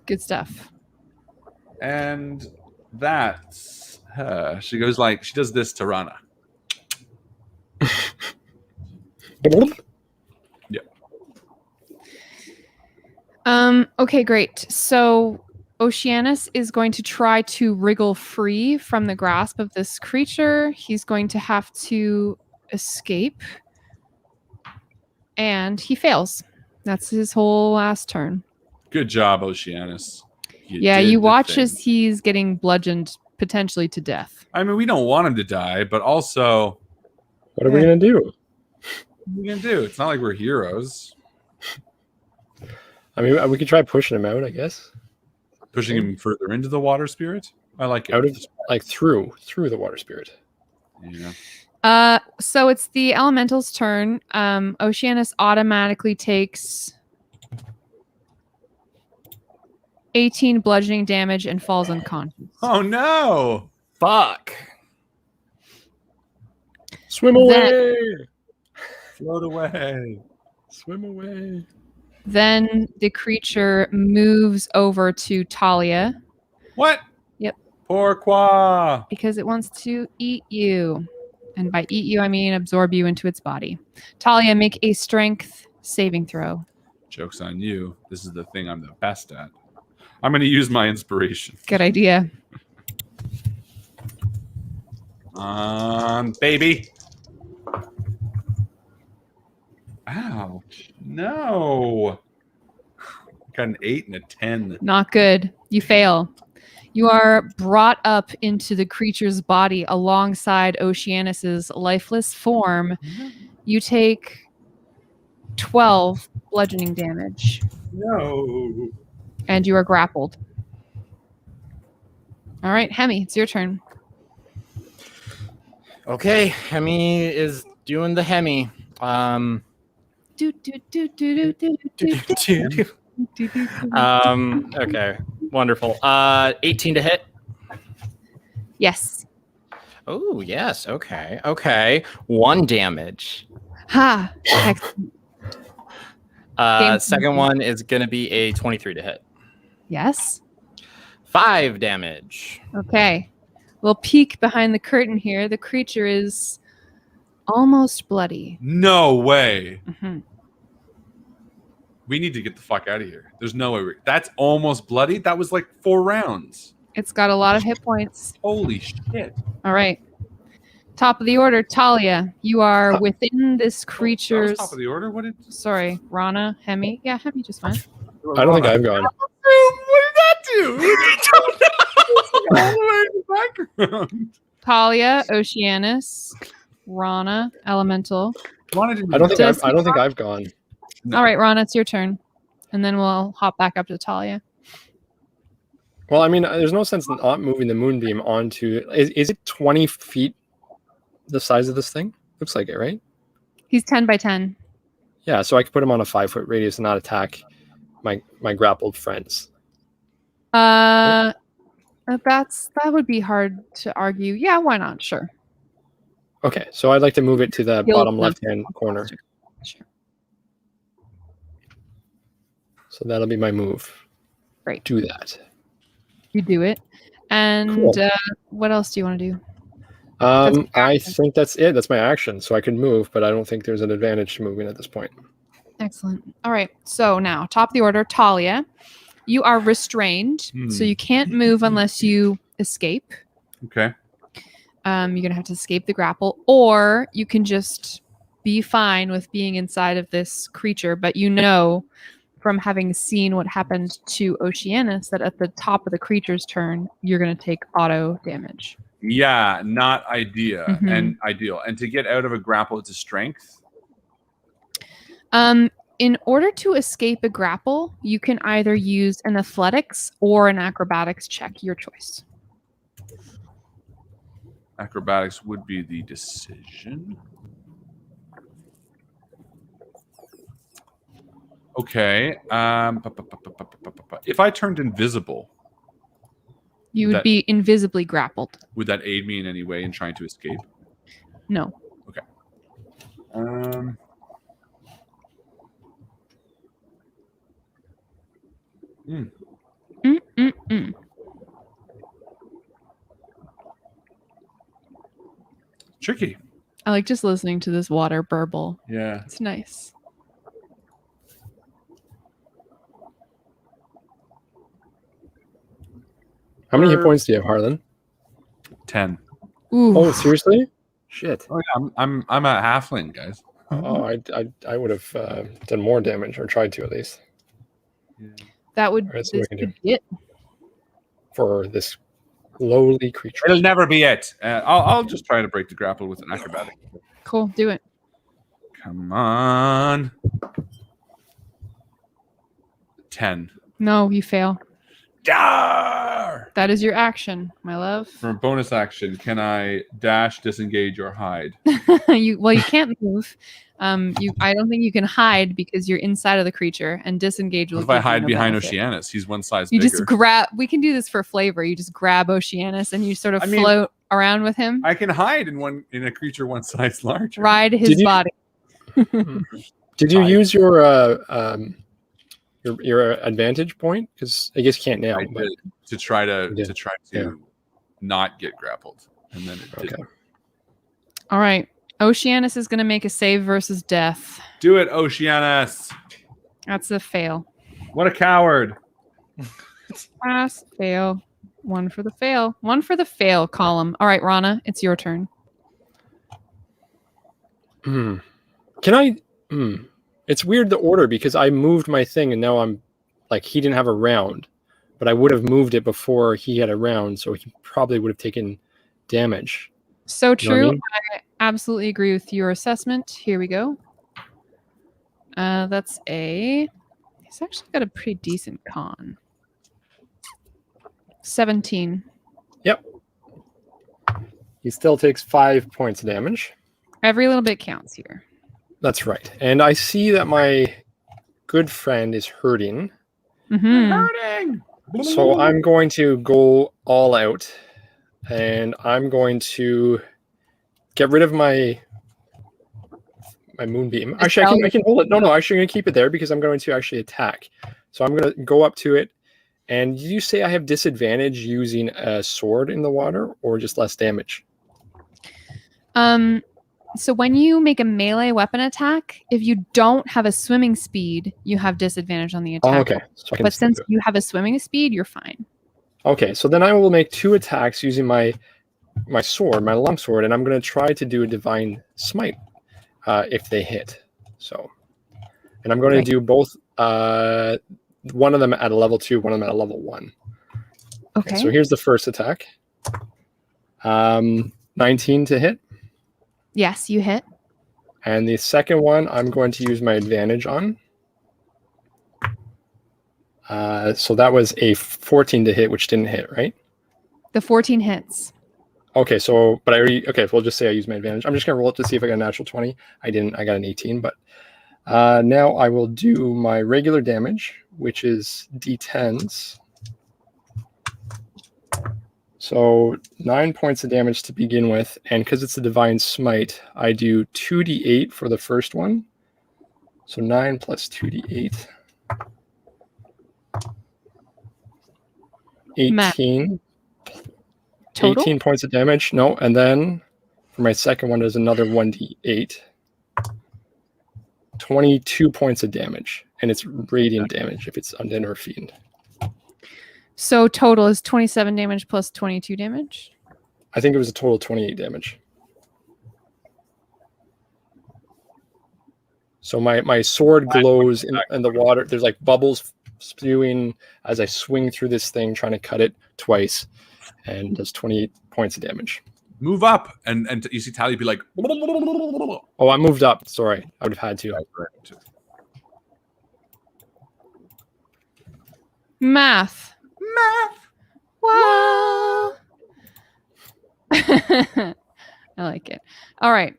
Good stuff. And that's her. She goes like, she does this to Rana. Okay, great. So Oceanus is going to try to wriggle free from the grasp of this creature. He's going to have to escape. And he fails. That's his whole last turn. Good job, Oceanus. You watch as he's getting bludgeoned potentially to death. I mean, we don't want him to die, but also... What are we going to do? What are you gonna do? It's not like we're heroes. I mean, we could try pushing him out, I guess. Pushing him further into the water spirit. I like it. Out of like through the water spirit. Yeah. So it's the elemental's turn. Oceanus automatically takes 18 bludgeoning damage and falls unconscious. Oh no! Fuck. Swim away. Float away. Swim away. Then the creature moves over to Talia What? Yep. Pourquoi? because it wants to eat you. And by eat you, I mean absorb you into its body. Talia, make a strength saving throw. Joke's on you. This is the thing I'm the best at. I'm going to use my inspiration. Good idea. Baby. Ouch. No. Got an 8 and a 10. Not good. You fail. You are brought up into the creature's body alongside Oceanus's lifeless form. You take 12 bludgeoning damage. No. And you are grappled. All right, Hemi, it's your turn. Okay, Hemi is doing the Hemi. Do, do, do, do, do, do, do, do. Okay, wonderful. 18 to hit. Yes. Oh, yes. Okay. 1 damage. Ha. Excellent. Second one is going to be a 23 to hit. Yes. 5 damage. Okay. We'll peek behind the curtain here. The creature is almost bloody. No way. Mm-hmm. We need to get the fuck out of here. There's no way. That's almost bloody. That was like 4 rounds. It's got a lot of hit points. Holy shit. All right. Top of the order, Talia. You are within this creature's... That was top of the order? What did... Sorry, Rana, Hemi. Yeah, Hemi just fine. I don't think I've gone. What did that do? All the way in the background. Talia, Oceanus, Rana, Elemental. I don't think I've gone. No. All right, Rana, it's your turn. And then we'll hop back up to Talia. Well, I mean, there's no sense in not moving the moonbeam onto... Is it 20 feet the size of this thing? Looks like it, right? He's 10 by 10. Yeah, so I could put him on a 5-foot radius and not attack my grappled friends. That would be hard to argue. Yeah, why not? Sure. Okay, so I'd like to move it to the He'll- bottom left-hand corner. Sure. So that'll be my move. Great. Do that. You do it. And Cool. What else do you want to do? I think that's it. That's my action. So I can move, but I don't think there's an advantage to moving at this point. Excellent. All right. So now, top of the order, Talia. You are restrained, so you can't move unless you escape. Okay. You're going to have to escape the grapple, or you can just be fine with being inside of this creature. But you know from having seen what happened to Oceanus that at the top of the creature's turn, you're going to take auto damage. Yeah, not ideal. Mhm. And ideal. And to get out of a grapple, it's a strength. In order to escape a grapple, you can either use an athletics or an acrobatics check, your choice. Acrobatics would be the decision. Okay. If I turned invisible, You would be invisibly grappled. would that aid me in any way in trying to escape? No. Okay. Tricky. I like just listening to this water burble. Yeah. It's nice. How many hit points do you have, Harlan? 10. Ooh. Oh, seriously? Shit. Oh, yeah, I'm a halfling, guys. Oh, I would have done more damage, or tried to at least, That would All right, so we this can do. could be it. for this lowly creature. It'll never be it. I'll just try to break the grapple with an acrobatic. Cool. Do it. Come on. 10. No, you fail. Dar! That is your action, my love. For a bonus action, can I dash, disengage, or hide? You can't move. I don't think you can hide because you're inside of the creature, and disengage will What if I give you hide no behind benefit. Oceanus? He's one size You bigger. just grab. We can do this for flavor. You just grab Oceanus and you sort of float around with him. I can hide in a creature one size larger. Ride his body. Did you use your advantage point? Because I guess you can't now. I But did, to try to not get grappled, and then it didn't. All right. Oceanus is going to make a save versus death. Do it, Oceanus. That's a fail. What a coward. Pass, fail. One for the fail. One for the fail column. All right, Rana, it's your turn. Can I? It's weird the order because I moved my thing and now I'm like he didn't have a round, but I would have moved it before he had a round, so he probably would have taken damage. So true. You know what I mean? I absolutely agree with your assessment. Here we go. He's actually got a pretty decent con. 17. Yep. He still takes 5 points of damage. Every little bit counts here. That's right. And I see that my good friend is hurting. Mm-hmm. Hurting. So I'm going to go all out. And I'm going to get rid of my moonbeam. Actually, I can hold it. No, actually, I'm going to keep it there because I'm going to actually attack. So I'm going to go up to it. And did you say I have disadvantage using a sword in the water or just less damage? So when you make a melee weapon attack, if you don't have a swimming speed, you have disadvantage on the attack. Oh, okay. So but since you have a swimming speed, you're fine. Okay, so then I will make 2 attacks using my sword, my long sword, and I'm going to try to do a divine smite if they hit. So, and I'm going to do both. One of them at a level 2, one of them at a level 1. Okay. So here's the first attack. 19 to hit. Yes, you hit. And the second one, I'm going to use my advantage on. So that was a 14 to hit, which didn't hit, right? The 14 hits. Okay, so, but we'll just say I use my advantage. I'm just going to roll it to see if I got a natural 20. I didn't, I got an 18, but now I will do my regular damage, which is D10s. So 9 points of damage to begin with, and because it's a divine smite, I do 2d8 for the first one. So 9 plus 2d8. 18. Total? 18 points of damage. No, and then for my second one, there's another 1d8. 22 points of damage, and it's radiant damage if it's undead or fiend. So total is 27 damage plus 22 damage? I think it was a total of 28 damage. So my sword glows in the water. There's like bubbles spewing as I swing through this thing, trying to cut it twice, and does 28 points of damage. Move up, and you see Tally be like, Oh, I moved up. Sorry, I would have had to. Math. Wow. I like it. All right.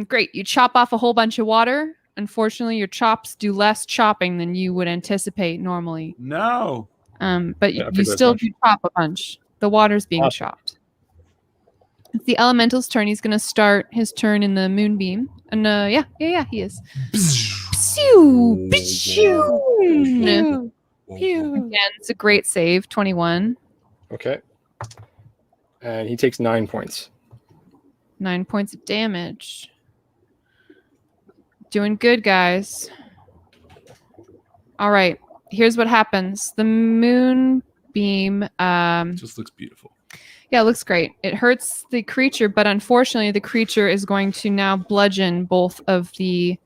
Great. You chop off a whole bunch of water. Unfortunately, your chops do less chopping than you would anticipate normally. No. But you still do chop a bunch. The water's being chopped. It's the elemental's turn. He's going to start his turn in the moonbeam. And yeah, he is. Pew, pew. Again, it's a great save. 21. Okay. And he takes 9 points. 9 points of damage. Doing good, guys. All right. Here's what happens. The moonbeam just looks beautiful. Yeah, it looks great. It hurts the creature, but unfortunately the creature is going to now bludgeon both of the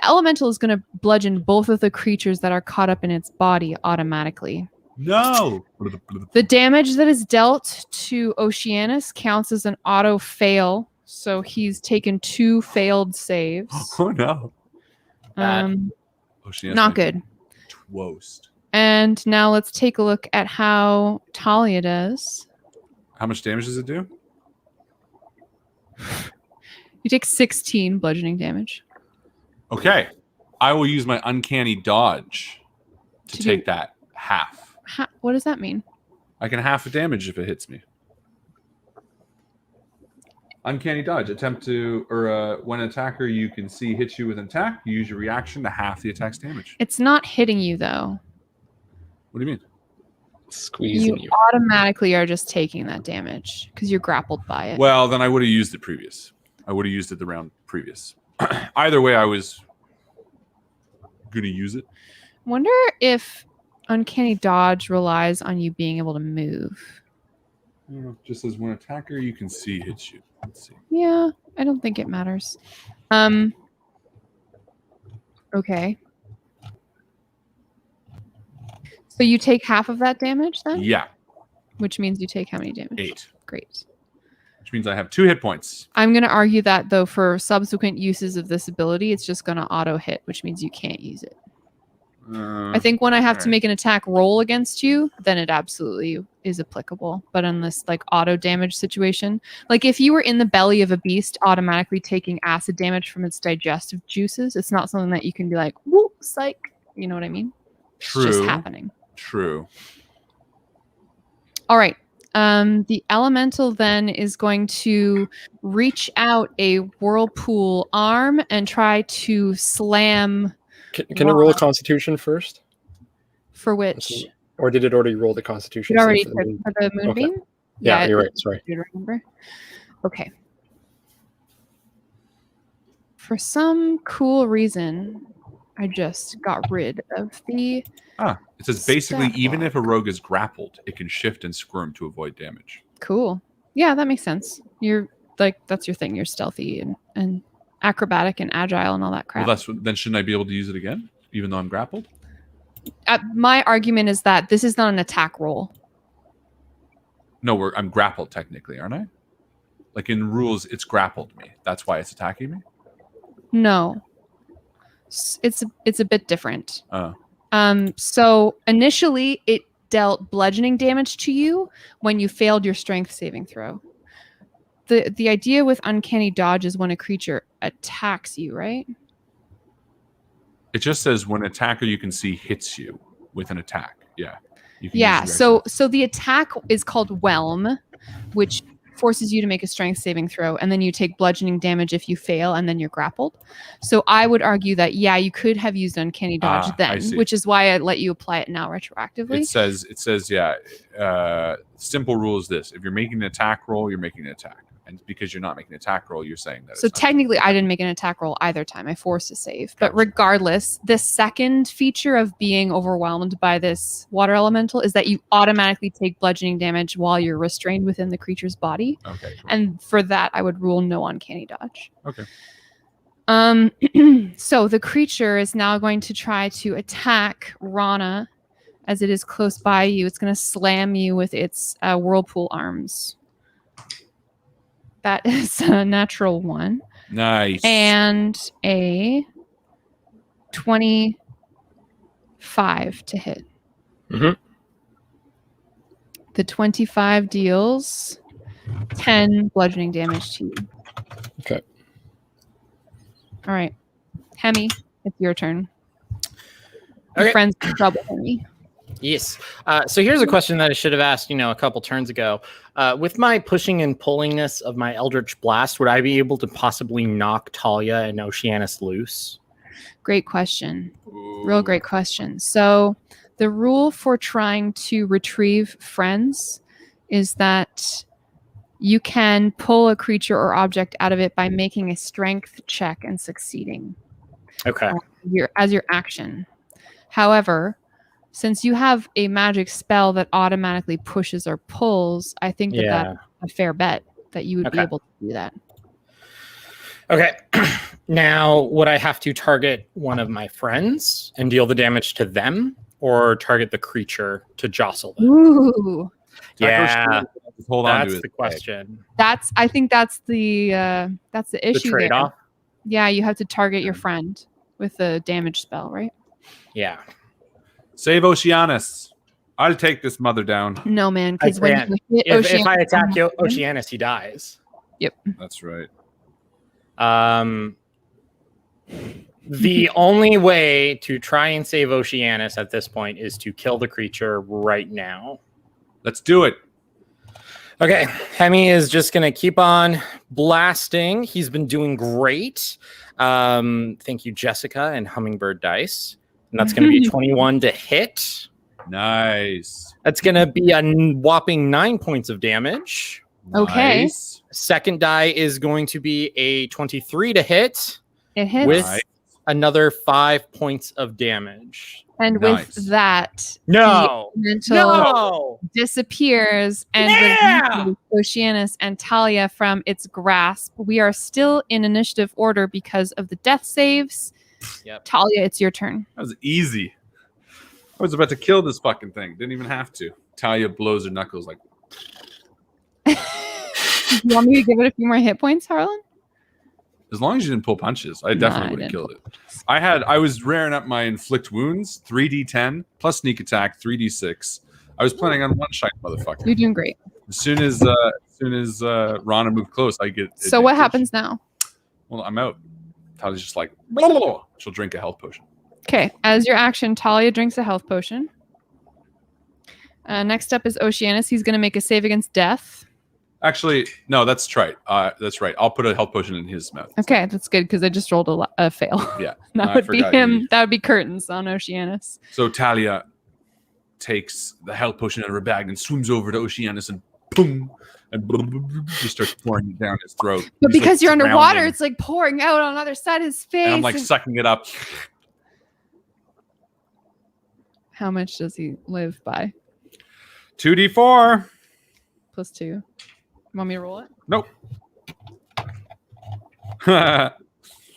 elemental is going to bludgeon both of the creatures that are caught up in its body automatically. No. The damage that is dealt to Oceanus counts as an auto fail. So he's taken 2 failed saves. Oh no. She Not good. Toast. And now let's take a look at how Talia does. How much damage does it do? You take 16 bludgeoning damage. Okay. I will use my uncanny dodge to take that half. What does that mean? I can half the damage if it hits me. Uncanny dodge. Attempt to, or when an attacker you can see hits you with an attack, you use your reaction to half the attack's damage. It's not hitting you, though. What do you mean? Squeezing you. Automatically are just taking that damage because you're grappled by it. Well, then I would have used it previous. I would have used it the round previous. Either way, I was going to use it. Wonder if uncanny dodge relies on you being able to move. Just as when attacker you can see hits you. Let's see. Yeah, I don't think it matters. Okay. So you take half of that damage then? Yeah. Which means you take how many damage? 8. Great. Which means I have 2 hit points. I'm going to argue that, though, for subsequent uses of this ability, it's just going to auto-hit, which means you can't use it. I think when I have to make an attack roll against you, then it absolutely is applicable. But in this like auto damage situation, like if you were in the belly of a beast automatically taking acid damage from its digestive juices, it's not something that you can be like, whoop, psych. You know what I mean? True. It's just happening. True. All right. The elemental then is going to reach out a whirlpool arm and try to slam. Can it roll a Constitution first? For which? Or did it already roll the Constitution? It already took for the moonbeam? Okay. Yeah, you're right. Sorry. Do you remember? Okay. For some cool reason, I just got rid of the... It says basically even if a rogue is grappled, it can shift and squirm to avoid damage. Cool. Yeah, that makes sense. You're like, that's your thing. You're stealthy and acrobatic and agile and all that crap. Well, then shouldn't I be able to use it again, even though I'm grappled? My argument is that this is not an attack roll. No, I'm grappled technically, aren't I? Like in rules, it's grappled me. That's why it's attacking me? No. It's a bit different. Oh. So initially it dealt bludgeoning damage to you when you failed your strength saving throw. The idea with uncanny dodge is when a creature attacks you, right? It just says when an attacker you can see hits you with an attack. Yeah. Yeah. So the attack is called Whelm, which forces you to make a strength saving throw, and then you take bludgeoning damage if you fail, and then you're grappled. So I would argue that you could have used uncanny dodge then, which is why I let you apply it now retroactively. It says simple rule is this: if you're making an attack roll, you're making an attack, and because you're not making an attack roll, you're saying that. So technically, I didn't make an attack roll either time. I forced a save, but regardless, the second feature of being overwhelmed by this water elemental is that you automatically take bludgeoning damage while you're restrained within the creature's body. Okay. Cool. And for that, I would rule no uncanny dodge. Okay. So the creature is now going to try to attack Rana as it is close by you. It's going to slam you with its whirlpool arms. That is a natural 1. Nice. And a 25 to hit. Mm-hmm. The 25 deals 10 bludgeoning damage to you. Okay. All right. Hemi, it's your turn. Okay. Your friends in trouble, Hemi. Yes. So here's a question that I should have asked, a couple turns ago. With my pushing and pullingness of my Eldritch Blast, would I be able to possibly knock Talia and Oceanus loose? Great question. Real great question. So the rule for trying to retrieve friends is that you can pull a creature or object out of it by making a strength check and succeeding. Okay. As your action. However, since you have a magic spell that automatically pushes or pulls, I think that's a fair bet that you would be able to do that. Okay. Now, would I have to target one of my friends and deal the damage to them, or target the creature to jostle them? Ooh. Yeah, Just hold on to that's it. the question. I think that's the issue The trade-off. there. Yeah, you have to target your friend with a damage spell, right? Yeah. Save Oceanus. I'll take this mother down. No, man, I because when can't. you hit If I attack Oceanus, Oceanus, he dies. That's right. The only way to try and save Oceanus at this point is to kill the creature right now. Let's do it. Okay, Hemi is just going to keep on blasting. He's been doing great. Thank you, Jessica and Hummingbird Dice. And that's going to be 21 to hit. Nice. That's going to be a whopping 9 points of damage. Okay. Nice. Second die is going to be a 23 to hit it hits. with another 5 points of damage. And Nice. with that, No. the elemental No. disappears and releases Oceanus and Talia from its grasp. We are still in initiative order because of the death saves. Yep. Talia, it's your turn. That was easy. I was about to kill this fucking thing. Didn't even have to. Talia blows her knuckles like. You want me to give it a few more hit points, Harlan? As long as you didn't pull punches, I definitely would have killed it. I was raring up my inflict wounds, 3d10 plus sneak attack, 3d6. I was planning on one shot, motherfucker. You're doing great. As soon as Rana moved close, I get. So what happens now? Well, I'm out. Talia's just like, blah, blah, blah. She'll drink a health potion. Okay, as your action, Talia drinks a health potion. Next up is Oceanus. He's going to make a save against death. Actually, no, that's right. That's right. I'll put a health potion in his mouth. Okay, that's good because I just rolled a fail. Yeah, that would be him. That would be curtains on Oceanus. So Talia takes the health potion out of her bag and swims over to Oceanus and boom, and just starts pouring it down his throat. But because like you're underwater, drowning. it's like pouring out on the other side of his face. And I'm like sucking it up. How much does he live by? 2d4. +2. You want me to roll it? Nope.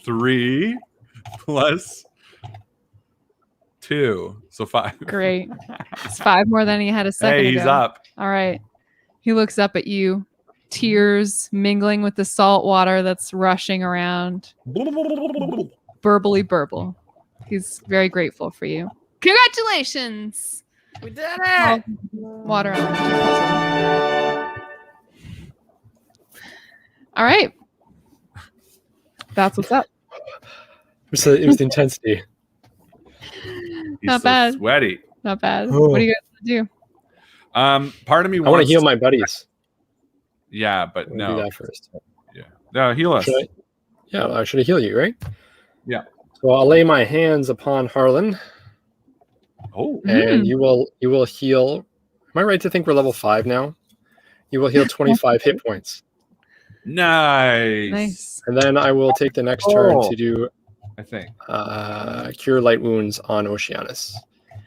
3 plus 2. So 5. Great. It's 5 more than he had a second Hey, ago. he's up. All right. He looks up at you, tears mingling with the salt water that's rushing around. Burbly burble. He's very grateful for you. Congratulations! We did it! Water elemental. All right. That's what's up. It was the intensity. He's Not so bad. sweaty. Not bad. Oh. What are you guys going to do? Part of me I want to heal my buddies. Yeah, but Do no. that first. No, heal us. I should heal you, right? Yeah. So I'll lay my hands upon Harlan, Oh. and you will heal. Am I right to think we're level 5 now? You will heal 25 hit points. Nice. Nice. And then I will take the next turn to do I think. cure light wounds on Oceanus.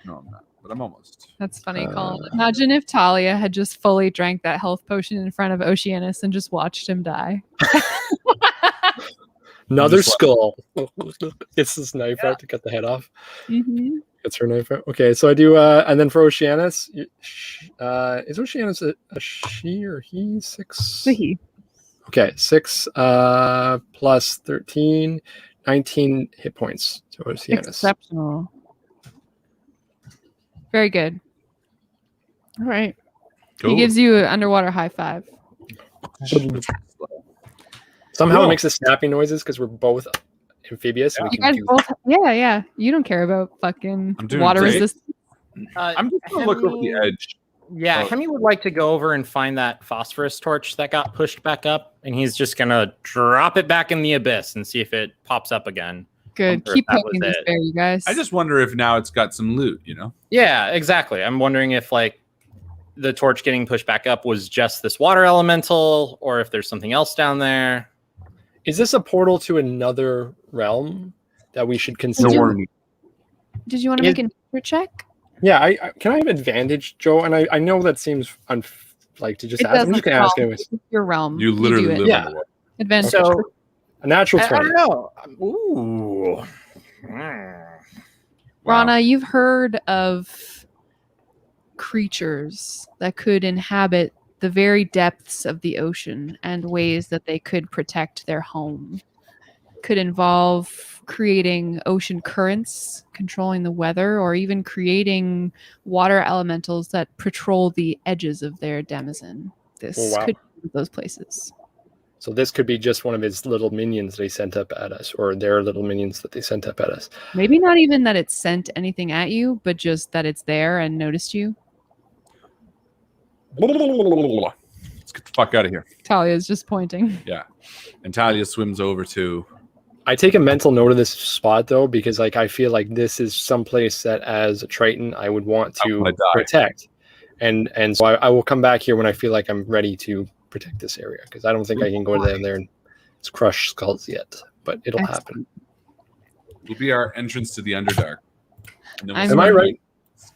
No, I'm not. But I'm almost. That's funny, Colin. Imagine if Talia had just fully drank that health potion in front of Oceanus and just watched him die. Another skull. It's this knife out to cut the head off. Mm-hmm. Gets her knife out. Okay, so I do, and then for Oceanus, is Oceanus a she or he? 6? He. Okay, 6 plus 13, 19 hit points to Oceanus. Exceptional. Very good. All right. Cool. He gives you an underwater high five. Somehow Cool. it makes the snapping noises because we're both amphibious. So we You can guys do both, yeah. You don't care about fucking I'm doing water great. resistance. I'm just going to look over the edge. Yeah, Oh. Hemi would like to go over and find that phosphorus torch that got pushed back up, and he's just gonna drop it back in the abyss and see if it pops up again. Good. wonder if Keep that poking was this it. bear, you guys. I just wonder if now it's got some loot, you know? Yeah, exactly. I'm wondering if like the torch getting pushed back up was just this water elemental, or if there's something else down there. Is this a portal to another realm that we should consider? Did you want to make a nature check? Yeah, I can I have advantage, Joe? And I know that seems like to just ask. I'm just gonna ask anyways. Your realm. You literally do it. live Yeah. on the water. Advantage. So A natural I 20. don't know. Ooh. Rana, you've heard of creatures that could inhabit the very depths of the ocean and ways that they could protect their home. Could involve creating ocean currents, controlling the weather, or even creating water elementals that patrol the edges of their denizen. This could be those places. So this could be just one of his little minions they sent up at us, or their little minions that they sent up at us. Maybe not even that it sent anything at you, but just that it's there and noticed you. Let's get the fuck out of here. Talia's just pointing. Yeah. And Talia swims over to... I take a mental note of this spot, though, because like I feel like this is someplace that as a Triton I would want to protect. And so I will come back here when I feel like I'm ready to protect this area, because I don't think I can go down there and crush skulls yet, but it'll happen. It'll be our entrance to the Underdark. Am I right?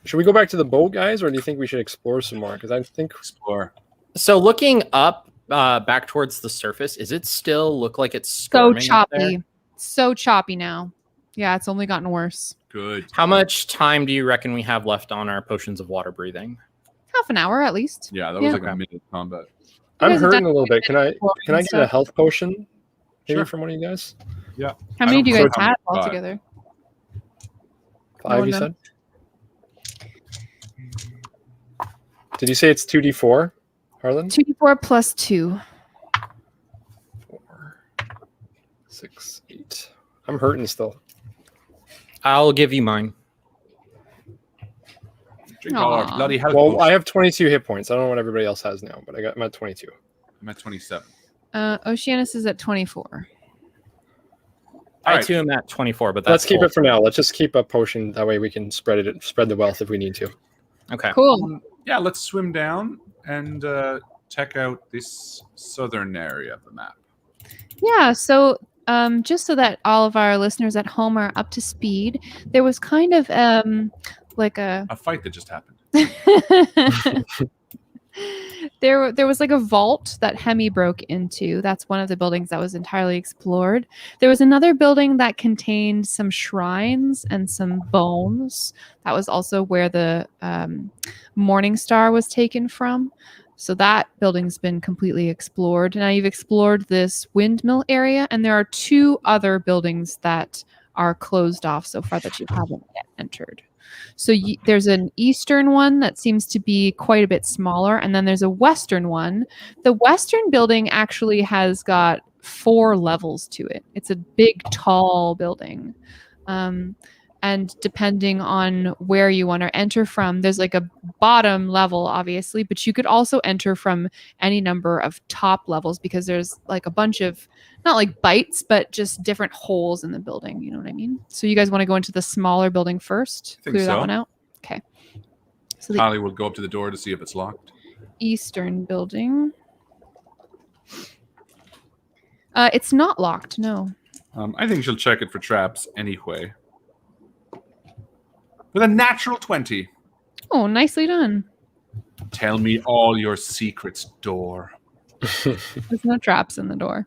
Should we go back to the boat, guys, or do you think we should explore some more? Because I think explore. So looking up back towards the surface, is it still look like it's storming so choppy? So choppy now. Yeah, it's only gotten worse. Good. How much time do you reckon we have left on our potions of water breathing? Half an hour at least. Yeah, that was like a minute of combat. I'm hurting a little bit. Can I get a health potion maybe from one of you guys? Yeah. How many do you guys have altogether? 5, you said? Did you say it's 2d4, Harlan? 2d4 plus 2. 4, 6, 8. I'm hurting still. I'll give you mine. Bloody hell. Well, I have 22 hit points. I don't know what everybody else has now, but I'm at 22. I'm at 27. Oceanus is at 24. I too am at 24, but let's keep it for now. Let's just keep a potion. That way we can spread the wealth if we need to. Okay. Cool. Yeah, let's swim down and check out this southern area of the map. Yeah, so just so that all of our listeners at home are up to speed, there was kind of like a fight that just happened. There was like a vault that Hemi broke into. That's one of the buildings that was entirely explored. There was another building that contained some shrines and some bones. That was also where the Morning Star was taken from. So that building's been completely explored. Now you've explored this windmill area, and there are 2 other buildings that are closed off so far that you haven't yet entered. So there's an eastern one that seems to be quite a bit smaller, and then there's a western one. The western building actually has got 4 levels to it. It's a big, tall building. And depending on where you want to enter from, there's like a bottom level, obviously, but you could also enter from any number of top levels, because there's like a bunch of, not like bites, but just different holes in the building. You know what I mean? So you guys want to go into the smaller building first? Clear that one out? Okay. So Holly will go up to the door to see if it's locked. Eastern building. It's not locked, no. I think she'll check it for traps anyway. With a natural 20. Oh, nicely done. Tell me all your secrets, door. There's no traps in the door.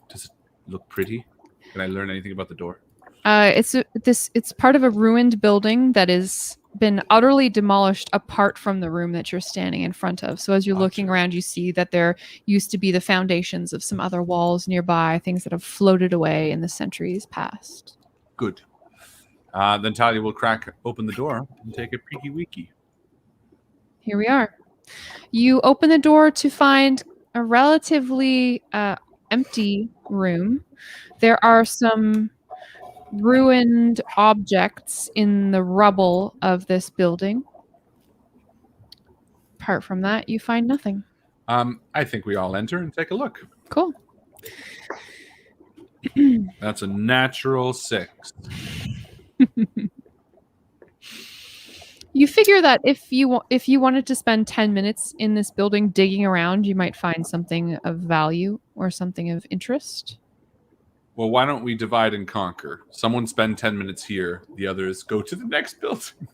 Does it look pretty? Can I learn anything about the door? It's part of a ruined building that has been utterly demolished apart from the room that you're standing in front of. So as you're looking around, you see that there used to be the foundations of some other walls nearby, things that have floated away in the centuries past. Good. Then Talia will crack open the door and take a peeky weeky. Here we are. You open the door to find a relatively empty room. There are some ruined objects in the rubble of this building. Apart from that, you find nothing. I think we all enter and take a look. Cool. That's a natural 6. You figure that if you wanted to spend 10 minutes in this building digging around, you might find something of value or something of interest. Well, why don't we divide and conquer? Someone spend 10 minutes here, the others go to the next building.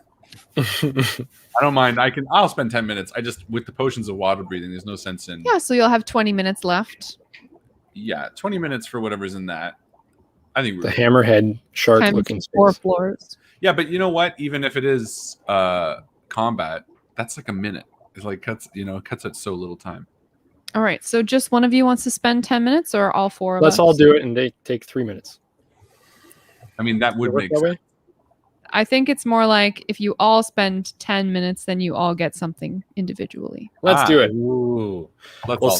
I don't mind. I'll spend 10 minutes. I just, with the potions of water breathing, there's no sense in. Yeah, so you'll have 20 minutes left. Yeah, 20 minutes for whatever's in that. I think the hammerhead shark looking space. 4 floors. Yeah, but you know what? Even if it is combat, that's like a minute. It's like cuts at so little time. All right. So just one of you wants to spend 10 minutes, or all four of us? Let's all do it, and they take 3 minutes. I mean, that would make that sense. way? I think it's more like if you all spend 10 minutes, then you all get something individually. Let's do it. Ooh. Let's Well, all-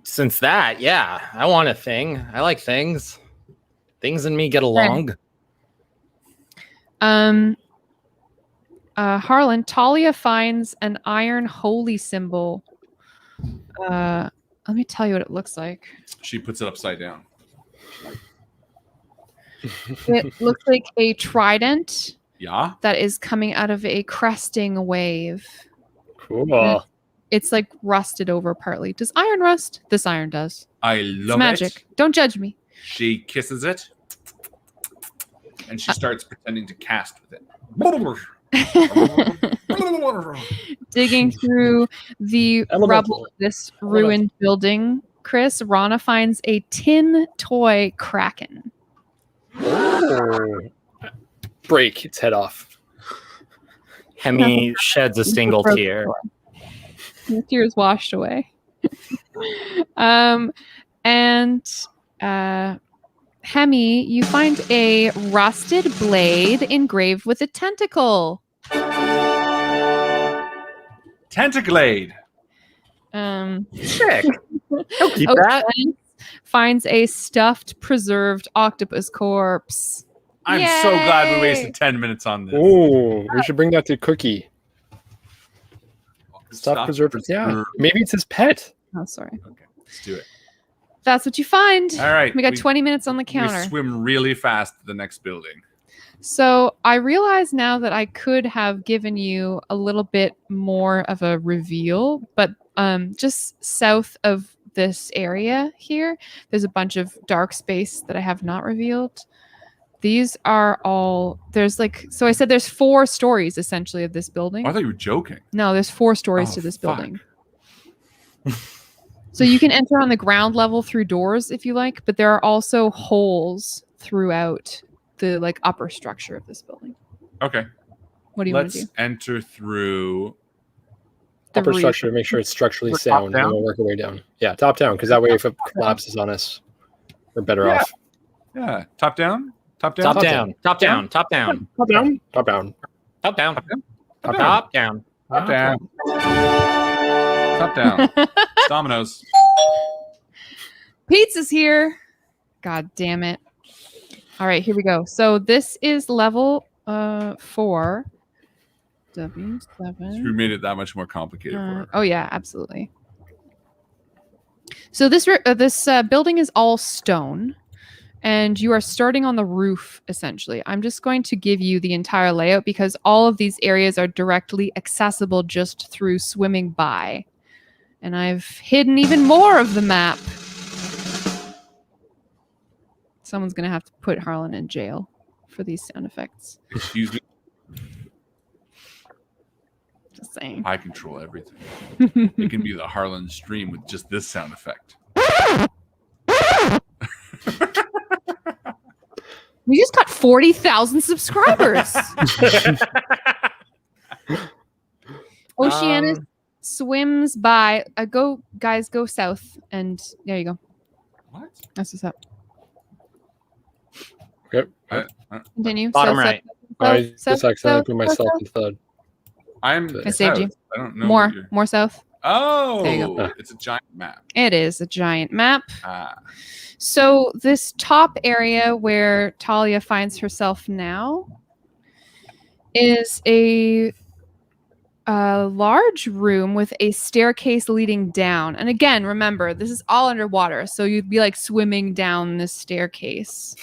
since that, yeah, I want a thing. I like things. Things and me get along. Harlan, Talia finds an iron holy symbol. Let me tell you what it looks like. She puts it upside down. It looks like a trident Yeah. that is coming out of a cresting wave. Cool. It's like rusted over partly. Does iron rust? This iron does. I It's love magic. it. Don't judge me. She kisses it, and she starts pretending to cast with it. Digging through the Elemental. rubble of this ruined building, Chris, Rana finds a tin toy kraken. Oh. Break its head off. Hemi sheds a single tear. The tears washed away. Hemi, you find a rusted blade engraved with a tentacle. Tentaclade. Sick. I'll keep that. Ocean finds a stuffed, preserved octopus corpse. I'm so glad we Yay! wasted 10 minutes on this. Oh, we should bring that to Cookie. Stop Preserved. Yeah, maybe it's his pet. Oh, sorry. Okay, let's do it. That's what you find. All right. We got 20 minutes on the counter. We swim really fast to the next building. So I realize now that I could have given you a little bit more of a reveal, but just south of this area here, there's a bunch of dark space that I have not revealed. These are all, so I said there's 4 stories essentially of this building. Oh, I thought you were joking. No, there's 4 stories Oh, to this fuck. building. So you can enter on the ground level through doors if you like, but there are also holes throughout the upper structure of this building. Okay. What do you want to Let's do? enter through. The Upper roof. structure to make sure it's structurally sound, and down? then we'll work our way down. Yeah, top down, because that way if it collapses on us, we're better Yeah. off. Yeah. Top down? Top down? Top down. Top down. Top down. Top down. Top down. Top down. Top down. Top down. Top down. Top down. Dominoes. Pizza's here. God damn it. All right, here we go. So this is level 4. W7. We made it that much more complicated for her. Oh yeah, absolutely. So this building is all stone, and you are starting on the roof essentially. I'm just going to give you the entire layout because all of these areas are directly accessible just through swimming by, and I've hidden even more of the map. Someone's gonna have to put Harlan in jail for these sound effects. Excuse me. Just saying. I control everything. It can be the Harlan stream with just this sound effect. We just got 40,000 subscribers. Oceanus swims by. Go south, and there you go. What? That's what's up. Okay. Continue. Bottom South, right. I south, just accidentally put myself south. in third. I'm I saved you. south. I don't know. More what you're- south. Oh, There you go. it's a giant map. It is a giant map. Ah, So this top area where Talia finds herself now is a large room with a staircase leading down. And again, remember, this is all underwater, so you'd be like swimming down this staircase.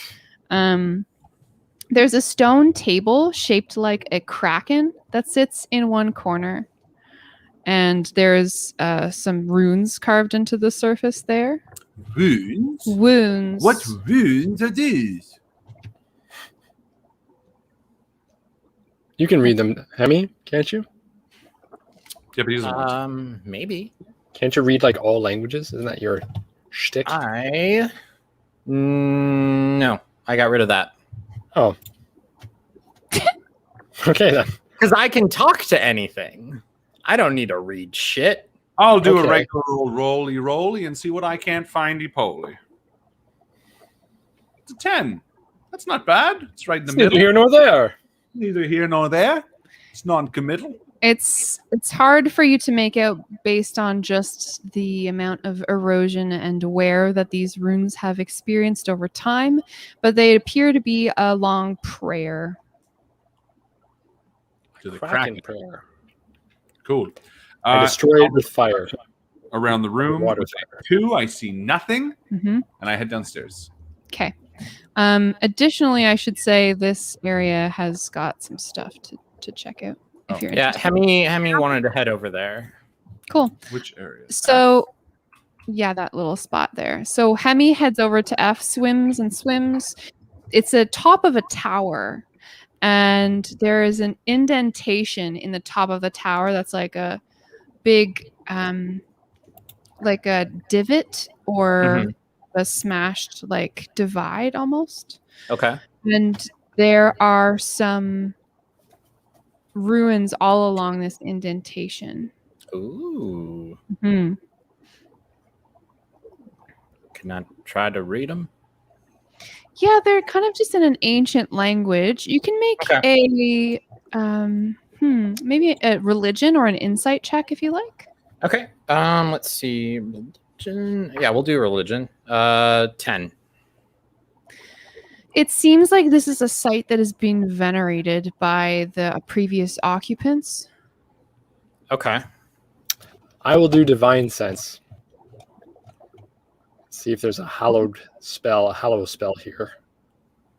There's a stone table shaped like a kraken that sits in one corner. And there's some runes carved into the surface there. runes? Wounds. What runes are these? You can read them, Hemi, can't you? Yeah, but he doesn't want to. Maybe. Can't you read like all languages? Isn't that your shtick? No, I got rid of that Oh. Okay then. because I can talk to anything. I don't need to read shit. I'll do a Okay. regular old roly and see what I can't findy-poly. It's a 10. That's not bad. It's right in the It's neither middle. here nor there. Neither here nor there. It's non-committal. It's hard for you to make out based on just the amount of erosion and wear that these runes have experienced over time, but they appear to be a long prayer. To the Kraken Kraken. prayer. Cool. I destroy it with fire. Around the room. Water With fire. 2, I see nothing, Mm-hmm. and I head downstairs. Okay. Additionally, I should say this area has got some stuff to check out if you're Yeah, interested. Hemi wanted to head over there. Cool. Which area? So, yeah, that little spot there. So Hemi heads over to F, swims. It's a top of a tower, and there is an indentation in the top of the tower that's like a big, like a divot or a smashed like divide almost. Okay. And there are some ruins all along this indentation. Ooh. Hmm. Can I try to read them? Yeah, they're kind of just in an ancient language. You can make maybe a religion or an insight check if you like. Okay. Let's see. Religion. Yeah, we'll do religion. 10. It seems like this is a site that has been venerated by the previous occupants. Okay. I will do divine sense. See if there's a hallow spell here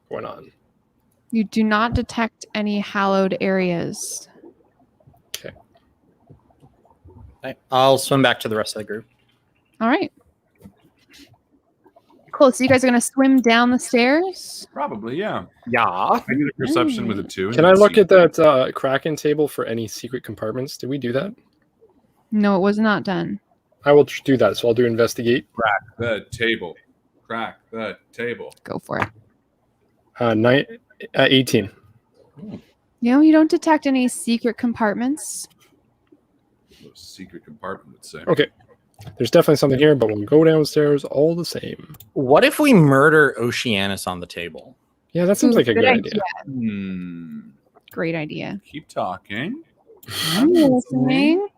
going on. You do not detect any hallowed areas. Okay. Okay, I'll swim back to the rest of the group. All right. Cool. So you guys are going to swim down the stairs? Probably, yeah. Yeah. I did a perception with a 2. Can I look at that Kraken table for any secret compartments? Did we do that? No, it was not done. I will do that. So I'll do investigate. Crack the table. Crack the table. Go for it. 18. You don't detect any secret compartments. Secret compartment would say. Okay. There's definitely something here, but we'll go downstairs all the same. What if we murder Oceanus on the table? Yeah, that seems like a good idea. Great idea. Keep talking. I'm listening.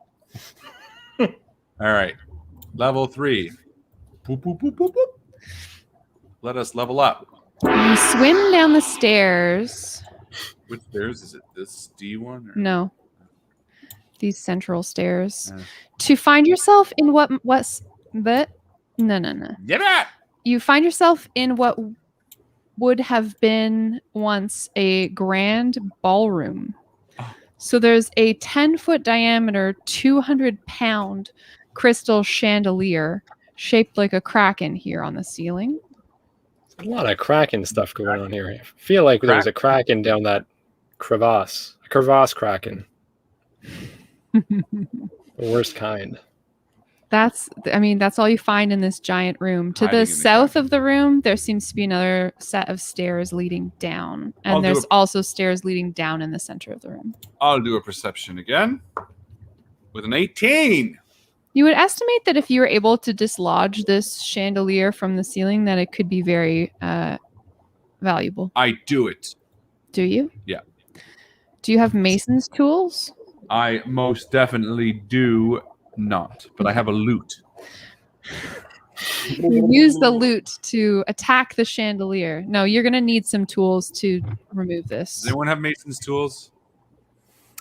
All right. Level 3. Boop, boop, boop, boop, boop. Let us level up. You swim down the stairs. Which stairs is it? This D one? Or? No. These central stairs. Yeah. To find yourself in what's but no. Get it! You find yourself in what would have been once a grand ballroom. So there's a 10-foot diameter, 200-pound crystal chandelier shaped like a kraken here on the ceiling. A lot of Kraken stuff going on here. I feel like there was a Kraken down that crevasse. A crevasse Kraken. The worst kind. That's all you find in this giant room. To Hiding the in the south kraken. of the room, there seems to be another set of stairs leading down. I'll And do there's a- also stairs leading down in the center of the room. I'll do a perception again. With an 18. You would estimate that if you were able to dislodge this chandelier from the ceiling, that it could be very valuable. I do it. Do you? Yeah. Do you have mason's tools? I most definitely do not. But I have a loot. You use the loot to attack the chandelier. No, you're going to need some tools to remove this. Does anyone have Mason's tools?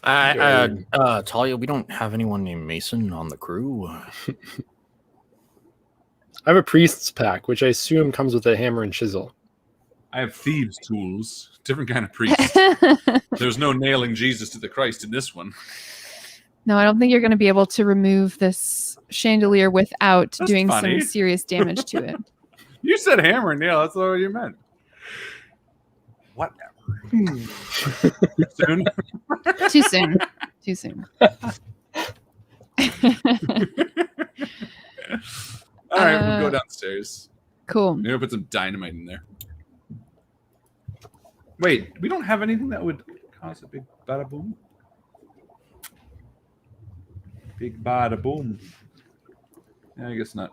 Talia, we don't have anyone named Mason on the crew. I have a priest's pack, which I assume comes with a hammer and chisel. I have thieves' tools. Different kind of priest. There's no nailing Jesus to the Christ in this one. No, I don't think you're going to be able to remove this chandelier without That's doing funny. some serious damage to it. You said hammer and nail. That's what you meant. Whatever. Soon. Too soon. Too soon. All right, we'll go downstairs. Cool. Maybe I'll put some dynamite in there. Wait, we don't have anything that would cause a big bada boom? Big bada boom. Yeah, I guess not.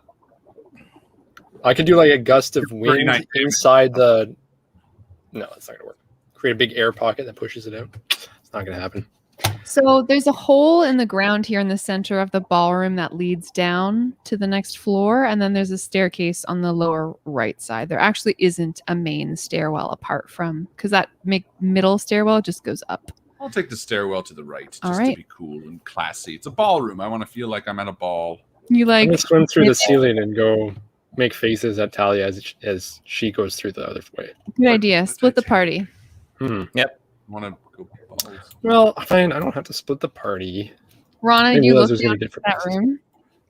I could do like a gust of Very wind nice. inside the. No, it's not gonna work. Create a big air pocket that pushes it out. It's not gonna happen. So there's a hole in the ground here in the center of the ballroom that leads down to the next floor, and then there's a staircase on the lower right side. There actually isn't a main stairwell apart from, because that middle stairwell just goes up. I'll take the stairwell to the right just All to right. be cool and classy. It's a ballroom. I want to feel like I'm at a ball. You I'm like gonna swim through the ceiling and go make faces at Talia as she goes through the other way. good idea. Split the party. Hmm. I want to go balls. Well, fine. I don't have to split the party. Rana, didn't you realize look there's gonna down be into different that places. room.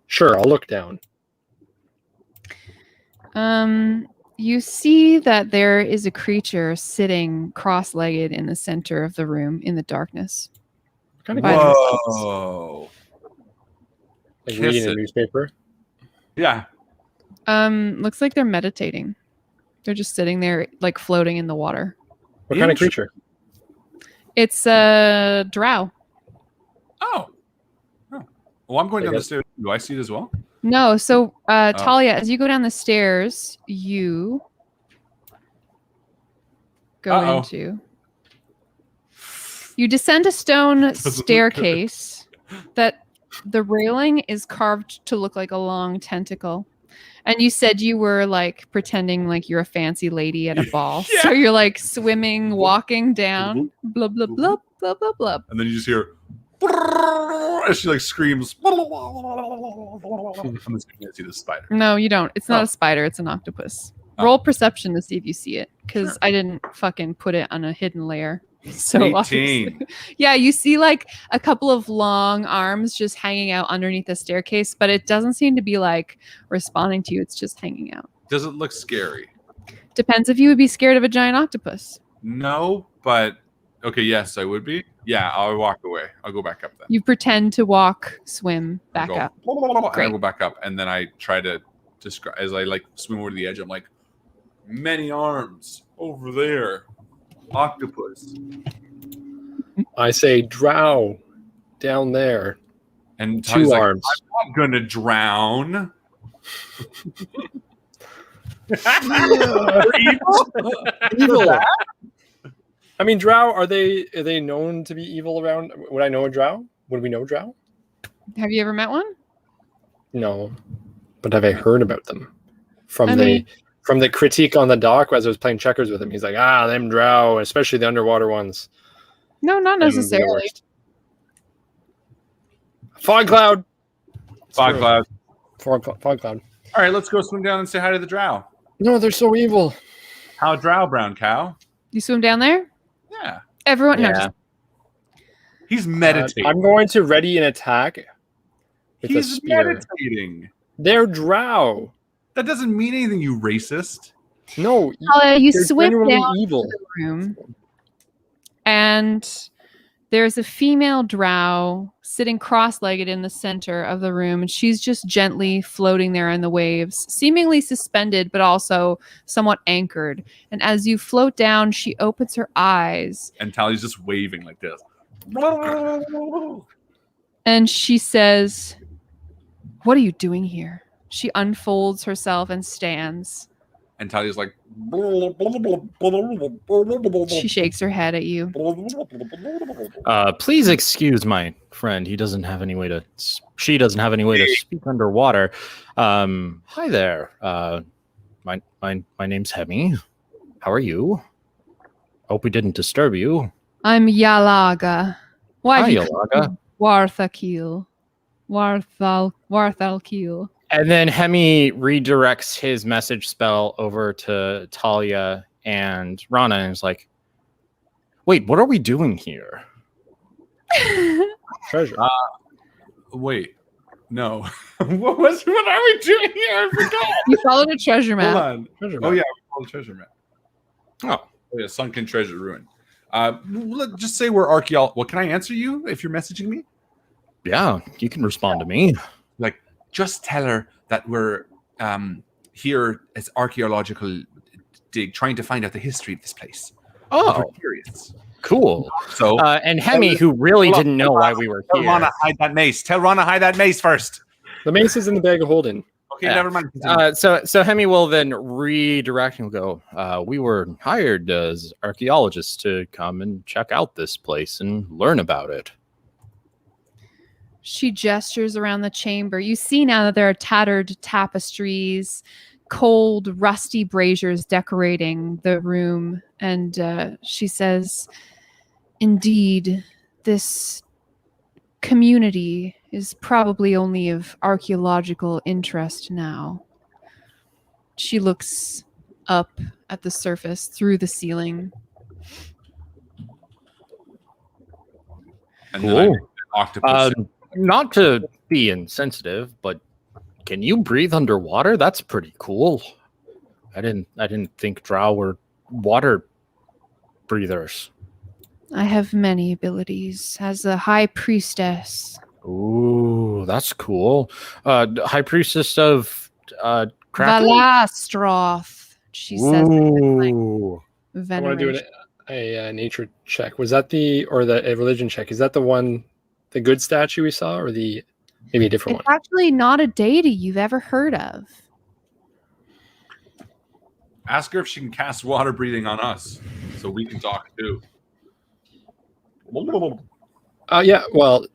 Sure, I'll look down. You see that there is a creature sitting cross-legged in the center of the room in the darkness. What kind of By guy? Whoa. Like Kiss reading a it. newspaper. Yeah. Looks like they're meditating. They're just sitting there, like floating in the water. What kind of creature? It's a drow. Oh. Well, I'm going I down the guess- stairs. Do I see it as well? No, so Talia, as you go down the stairs, you go Uh-oh. into. You descend a stone Doesn't look good. staircase that the railing is carved to look like a long tentacle. And you said you were like pretending like you're a fancy lady at a ball. Yeah. So you're like swimming, walking down, blub, blub, blub, blub, blub, blub. And then you just hear as she like screams. I'm just gonna see the spider. No, you don't. It's not Oh. a spider. It's an octopus. Oh. Roll perception to see if you see it, because Sure. I didn't fucking put it on a hidden layer. So 18. obviously- yeah, you see like a couple of long arms just hanging out underneath the staircase, but it doesn't seem to be like responding to you. It's just hanging out. Does it look scary? Depends if you would be scared of a giant octopus. No, but okay, yes, I would be. Yeah, I'll walk away. I'll go back up then. You pretend to walk, swim, I'll back go, up. And I Great. go back up, and then I try to describe as I like swim over to the edge. I'm like, many arms over there, octopus, I say drow down there. and Two Tali's like, arms. I'm not gonna drown. Evil. I mean, drow, are they known to be evil around? Would I know a drow? Would we know drow? Have you ever met one? No. But have I heard about them? From I the mean- from the critique on the dock as I was playing checkers with him. He's like, them drow, especially the underwater ones. No, not Them the necessarily. worst. Fog cloud. Fog cloud. Fog cloud. All right, let's go swim down and say hi to the drow. No, they're so evil. How drow, brown cow? You swim down there? Yeah, Everyone, no, Yeah. just he's meditating. I'm going to ready an attack with a He's spear. meditating. They're drow. That doesn't mean anything, you racist. No, you they're swim genuinely down evil. the room, and there's a female drow sitting cross-legged in the center of the room, and she's just gently floating there in the waves, seemingly suspended, but also somewhat anchored. And as you float down, she opens her eyes, And Tally's just waving like this. and she says, "What are you doing here?" She unfolds herself and stands. And Tally's like, She shakes her head at you. Please excuse my friend. He doesn't have any way to. She doesn't have any way to speak underwater. Hi there. My name's Hemi. How are you? Hope we didn't disturb you. I'm Yalaga. Why Hi, do you Yalaga. Warthakil? Warthalkil. And then Hemi redirects his message spell over to Talia and Rana, and is like, "Wait, what are we doing here?" Treasure. wait, no. What are we doing here? I forgot. You followed a treasure Hold map. on. Treasure Oh map. yeah, we call the treasure map. Oh, Oh yeah, sunken treasure ruin. Just say we're archaeologists. Well, can I answer you if you're messaging me? yeah, you can respond to me. Like, just tell her that we're here as archaeological dig, trying to find out the history of this place. Oh, We're curious. Cool. So, and Hemi, who really didn't know why we were tell here. Rana hide that mace. Tell Rana hide that mace first. The mace is in the bag of holding. Okay, never mind. Continue. So Hemi will then redirect and go, we were hired as archaeologists to come and check out this place and learn about it. She gestures around the chamber. You see now that there are tattered tapestries, cold, rusty braziers decorating the room. And she says, indeed, this community is probably only of archaeological interest now. She looks up at the surface through the ceiling. And then I make the octopus. Not to be insensitive, but can you breathe underwater? That's pretty cool. I didn't think drow were water breathers. I have many abilities as a high priestess. Ooh, that's cool. High priestess of Kraken? Valastroth, she says. Ooh. Like I want to do a nature check. Was that a religion check? Is that the one, the good statue we saw, or maybe a different It's one? actually not a deity you've ever heard of. Ask her if she can cast water breathing on us, so we can talk too. Yeah. Well,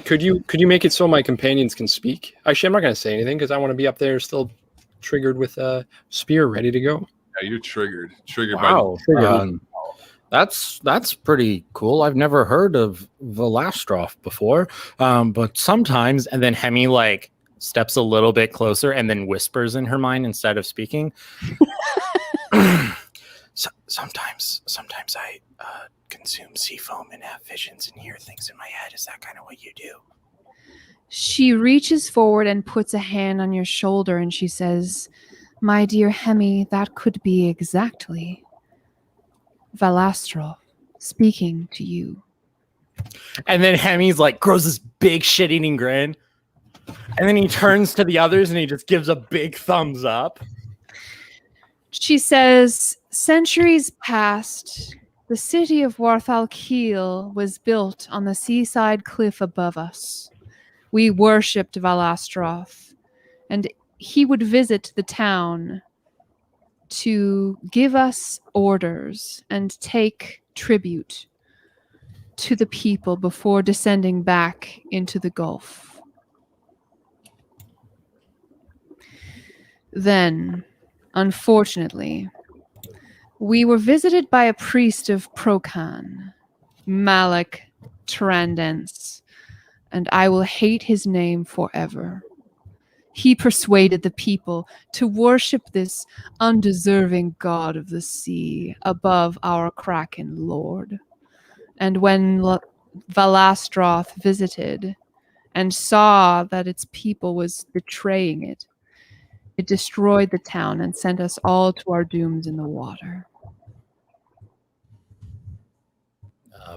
could you make it so my companions can speak? Actually, I'm not going to say anything because I want to be up there still triggered with a spear ready to go. Yeah, you're triggered. Wow. That's pretty cool. I've never heard of Valastroth before. But sometimes, and then Hemi like steps a little bit closer and then whispers in her mind instead of speaking. Sometimes I consume sea foam and have visions and hear things in my head. Is that kind of what you do? She reaches forward and puts a hand on your shoulder and she says, my dear Hemi, that could be exactly Valastroth speaking to you. And then Hemi's like grows this big shit-eating grin. And then he turns to the others and he just gives a big thumbs up. She says, centuries past, the city of Warthalkeel was built on the seaside cliff above us. We worshipped Valastroth, and he would visit the town to give us orders and take tribute to the people before descending back into the Gulf. Then, unfortunately, we were visited by a priest of Prokan, Malak Trandence, and I will hate his name forever. He persuaded the people to worship this undeserving god of the sea above our Kraken lord. And when Valastroth visited and saw that its people was betraying it, it destroyed the town and sent us all to our dooms in the water.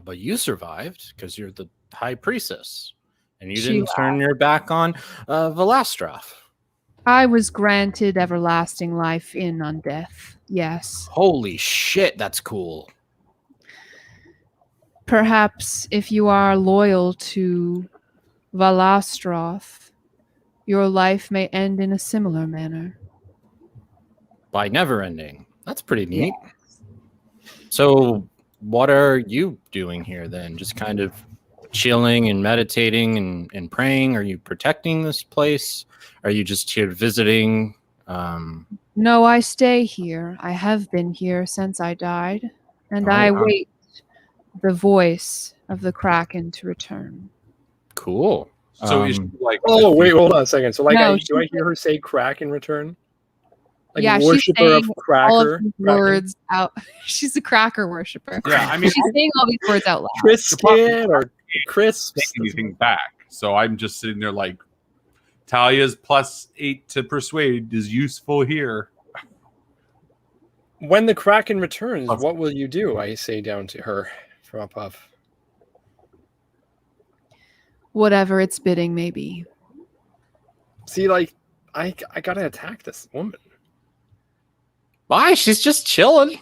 But you survived because you're the high priestess. And you didn't turn your back on Valastroth. I was granted everlasting life in undeath, yes. Holy shit, that's cool. Perhaps if you are loyal to Valastroth, your life may end in a similar manner. By never ending. That's pretty neat. So what are you doing here then? Just kind of chilling and meditating and praying? Are you protecting this place? Are you just here visiting? No, I stay here. I have been here since I died, and I wait the voice of the Kraken to return. Cool. So is she like? Oh wait, hold on a second. So like, No, do I hear her say "Kraken return"? Like yeah, worshiper she's of saying Cracker. all of these words out. She's a cracker worshiper. Yeah, I mean, she's saying all these words out loud. Chris Kid or Chris. Take anything back. So I'm just sitting there like, Talia's +8 to persuade is useful here. When the Kraken returns, what will you do? I say down to her from above. Whatever its bidding may be. See, like, I gotta attack this woman. Why? She's just chilling.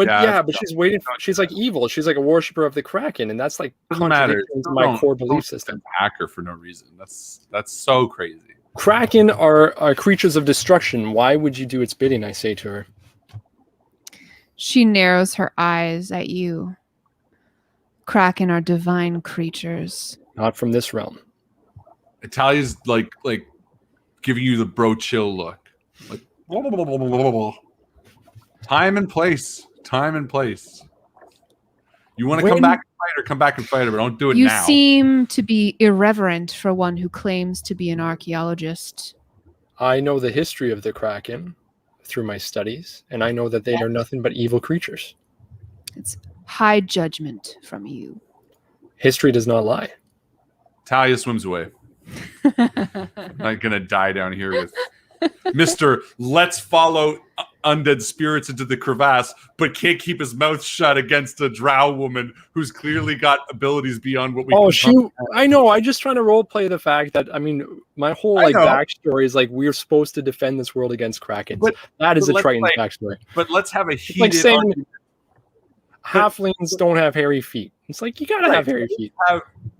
But but she's waiting. She's like evil. She's like a worshiper of the Kraken, and that's like contradicting my core belief system. Hack her for no reason. That's so crazy. Kraken are creatures of destruction. Why would you do its bidding? I say to her. She narrows her eyes at you. Kraken are divine creatures. Not from this realm. Italia's like giving you the bro chill look. Like blah, blah, blah, blah, blah, blah. Time and place. You want to come back and fight her, but don't do it now. You seem to be irreverent for one who claims to be an archaeologist. I know the history of the Kraken through my studies, and I know that they are nothing but evil creatures. It's high judgment from you. History does not lie. Talia swims away. I'm not gonna die down here with Mr. Let's follow undead spirits into the crevasse, but can't keep his mouth shut against a drow woman who's clearly got abilities beyond what we. I know. I just trying to role play the fact that my whole backstory is like we're supposed to defend this world against Krakens. That is a Triton's backstory. But let's have a heated. Like saying halflings don't have hairy feet. It's like you gotta have hairy feet.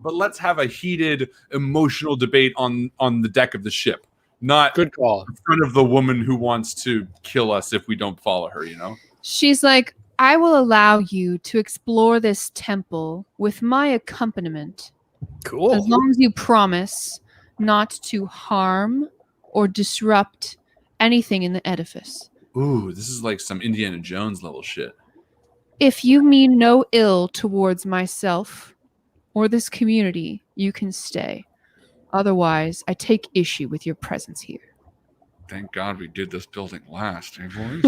But let's have a heated emotional debate on the deck of the ship. Not good call in front of the woman who wants to kill us if we don't follow her, She's like, I will allow you to explore this temple with my accompaniment. Cool. As long as you promise not to harm or disrupt anything in the edifice. Ooh, this is like some Indiana Jones level shit. If you mean no ill towards myself or this community, you can stay. Otherwise, I take issue with your presence here. Thank God we did this building last, eh, boys?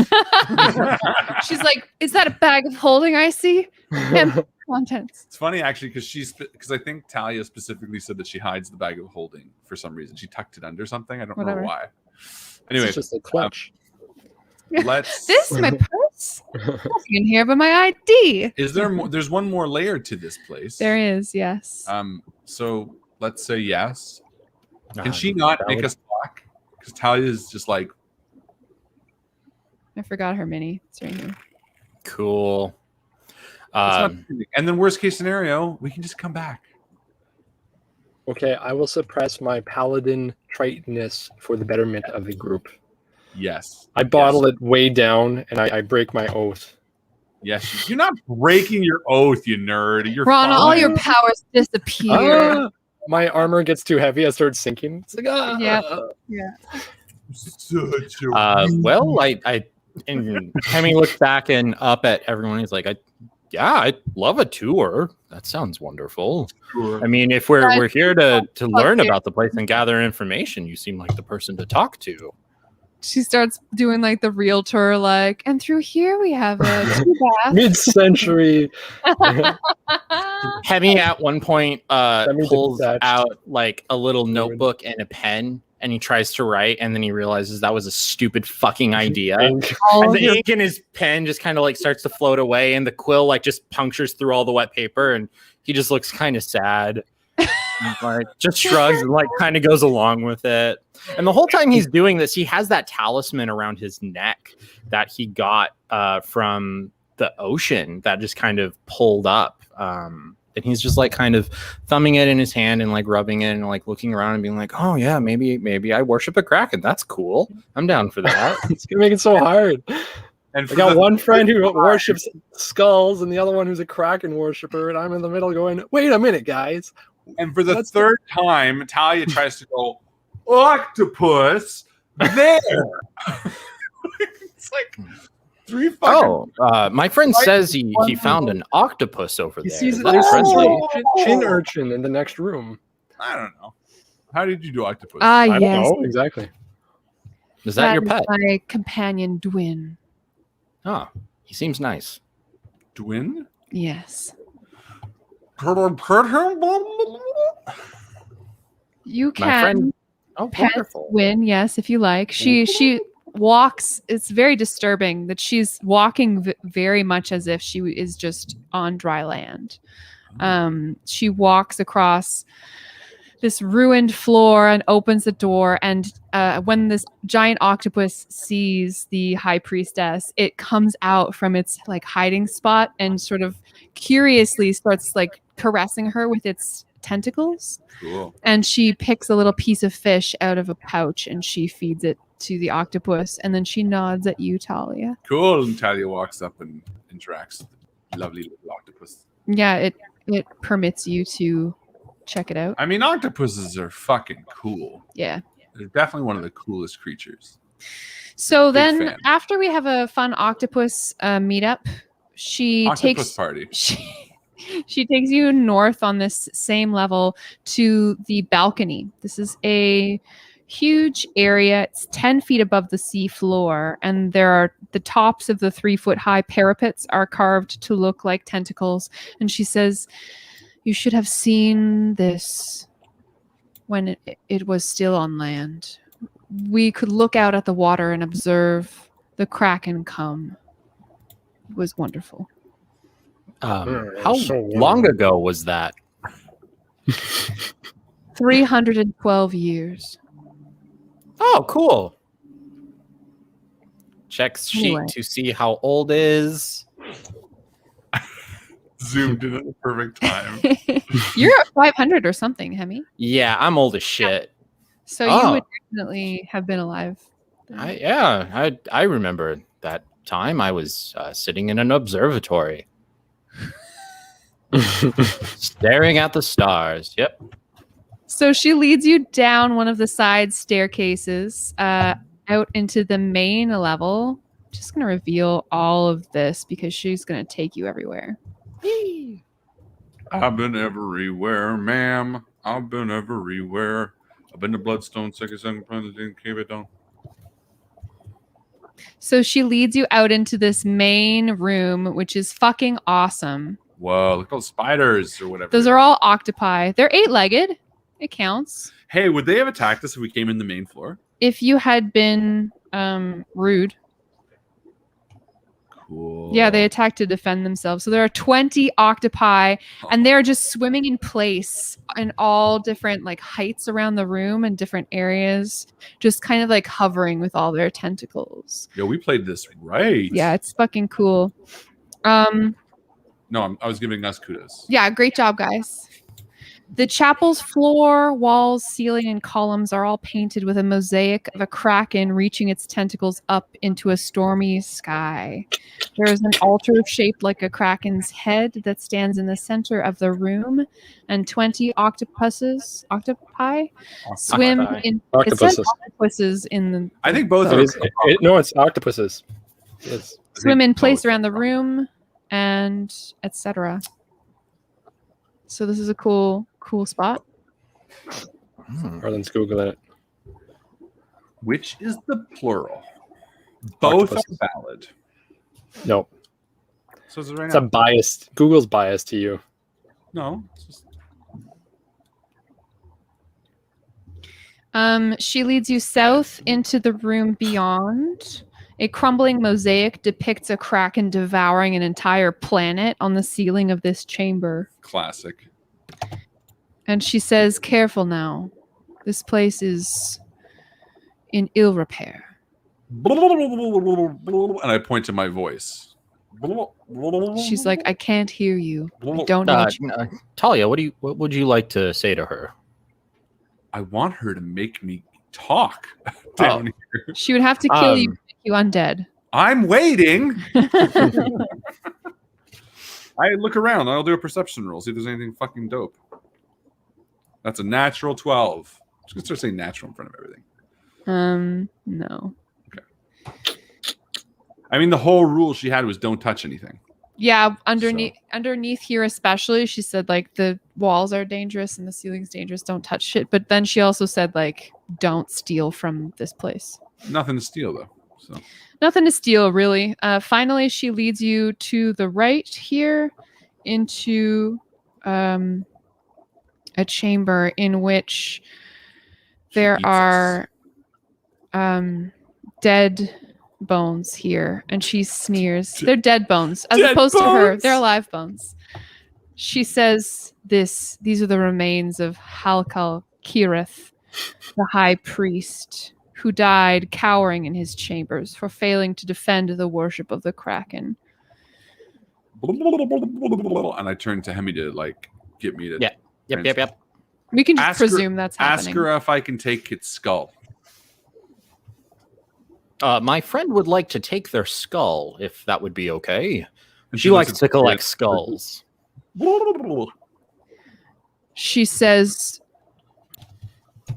She's like, is that a bag of holding I see? Contents. It's funny, actually, because I think Talia specifically said that she hides the bag of holding for some reason. She tucked it under something. I don't know why. Anyway. It's just a clutch. This is my purse. Nothing in here but my ID. Is there more? There's one more layer to this place. There is, yes. So let's say yes. Can she not make us talk? Because Talia is just like. I forgot her mini. It's right here. Cool. And then worst case scenario, we can just come back. Okay, I will suppress my paladin Tritonness for the betterment of the group. Yes. I bottle it way down, and I break my oath. Yes, you're not breaking your oath, you nerd. You're Ron, fine. all your powers disappear. My armor gets too heavy. I start sinking. It's like, Yeah. Well, and Hemi looks back and up at everyone. He's like, I'd love a tour. That sounds wonderful. Sure. I mean, if we're here to learn about the place and gather information, you seem like the person to talk to. She starts doing like the realtor, and through here we have a 2-bath. Mid-century. Hemi at one point pulls out like a little notebook and a pen, and he tries to write, and then he realizes that was a stupid fucking idea. And the ink in his pen just kind of like starts to float away, and the quill like just punctures through all the wet paper, and he just looks kind of sad. Like just shrugs and like kind of goes along with it. And the whole time he's doing this, he has that talisman around his neck that he got from the ocean that just kind of pulled up. And he's just like kind of thumbing it in his hand and like rubbing it and like looking around and being like, oh yeah, maybe I worship a Kraken. That's cool. I'm down for that. It's gonna make it so hard. And I got one friend who worships skulls and the other one who's a Kraken worshiper, and I'm in the middle going, wait a minute, guys. And for the third time, Talia tries to go, octopus there. It's like 3 fucking. My friend says he found an octopus over there. He sees a chin urchin in the next room. I don't know. How did you do octopus? I don't know exactly. Is that your pet? My companion Dwin. Oh, he seems nice. Dwin? Yes. Him? You can my friend. pet Dwin, yes, if you like. She walks. It's very disturbing that she's walking very much as if she is just on dry land. She walks across this ruined floor and opens the door. And when this giant octopus sees the high priestess, it comes out from its like hiding spot and sort of curiously starts like caressing her with its tentacles. Cool. And she picks a little piece of fish out of a pouch and she feeds it to the octopus. And then she nods at you, Talia. Cool. And Talia walks up and interacts with the lovely little octopus. Yeah, it permits you to check it out. I mean, octopuses are fucking cool. Yeah. They're definitely one of the coolest creatures. So Big then fan. after we have a fun octopus meetup, she Octopus party. She takes you north on this same level to the balcony. This is a huge area. It's 10 feet above the sea floor, and there are the tops of the 3-foot high parapets are carved to look like tentacles. And she says, "You should have seen this when it was still on land. We could look out at the water and observe the kraken come. It was wonderful." How long ago was that? 312 years. Oh, cool. Check sheet Anyway. to see how old is. Zoomed in at the perfect time. You're at 500 or something, Hemi. Yeah, I'm old as shit. So you Oh. would definitely have been alive. I remember that time. I was sitting in an observatory, staring at the stars. Yep. So she leads you down one of the side staircases out into the main level. Just going to reveal all of this because she's going to take you everywhere. I've been everywhere, ma'am. I've been everywhere. I've been to Bloodstone, Second Planet, and Cave It Down. So she leads you out into this main room, which is fucking awesome. Whoa, look at those spiders or whatever. Those are all octopi. They're 8-legged. It counts. Hey, would they have attacked us if we came in the main floor? If you had been rude. Cool. Yeah, they attack to defend themselves. So there are 20 octopi, and they're just swimming in place in all different like heights around the room and different areas, just kind of like hovering with all their tentacles. Yo, we played this right. Yeah, it's fucking cool. No, I was giving us kudos. Yeah, great job, guys. The chapel's floor, walls, ceiling, and columns are all painted with a mosaic of a kraken reaching its tentacles up into a stormy sky. There is an altar shaped like a kraken's head that stands in the center of the room, and 20 octopi swim in. It says octopuses in the. I think both No, it's octopuses. Yes. Swim in place around the room, and etc. So this is a cool spot. Harlan's Googling it. Which is the plural? Both are Octopuses. valid. No, So is it right it's now? a biased. Google's biased to you. No. It's just... She leads you south into the room beyond. A crumbling mosaic depicts a kraken devouring an entire planet on the ceiling of this chamber. Classic. And she says, "Careful now. This place is in ill repair." And I point to my voice. She's like, "I can't hear you. I don't know what you-" Talia, what would you like to say to her? I want her to make me talk down here. She would have to kill you to make you undead. I'm waiting. I look around. I'll do a perception roll. See if there's anything fucking dope. That's a natural 12. I'm just gonna start saying natural in front of everything. No. I mean, the whole rule she had was don't touch anything. Yeah, underneath here especially, she said like the walls are dangerous and the ceiling's dangerous. Don't touch shit. But then she also said like don't steal from this place. Nothing to steal though. So Nothing to steal really. Finally, she leads you to the right here into a chamber in which there are dead bones here, and she sneers. They're dead bones, as Dead opposed to her. bones! They're alive bones. She says, "These are the remains of Halkal Kirith, the high priest, who died cowering in his chambers for failing to defend the worship of the Kraken. And I turn to Hemi to like get me to. Yeah. Yep. We can just presume that's happening. Ask her if I can take its skull. My friend would like to take their skull, if that would be okay. She likes to collect skulls. She says,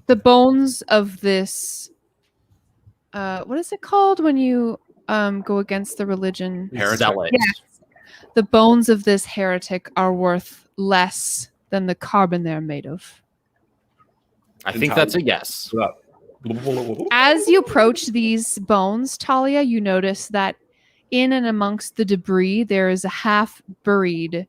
the bones of this, what is it called when you go against the religion? Zealot. Yes. The bones of this heretic are worth less than the carbon they're made of. I think that's a yes. As you approach these bones, Talia, you notice that in and amongst the debris, there is a half-buried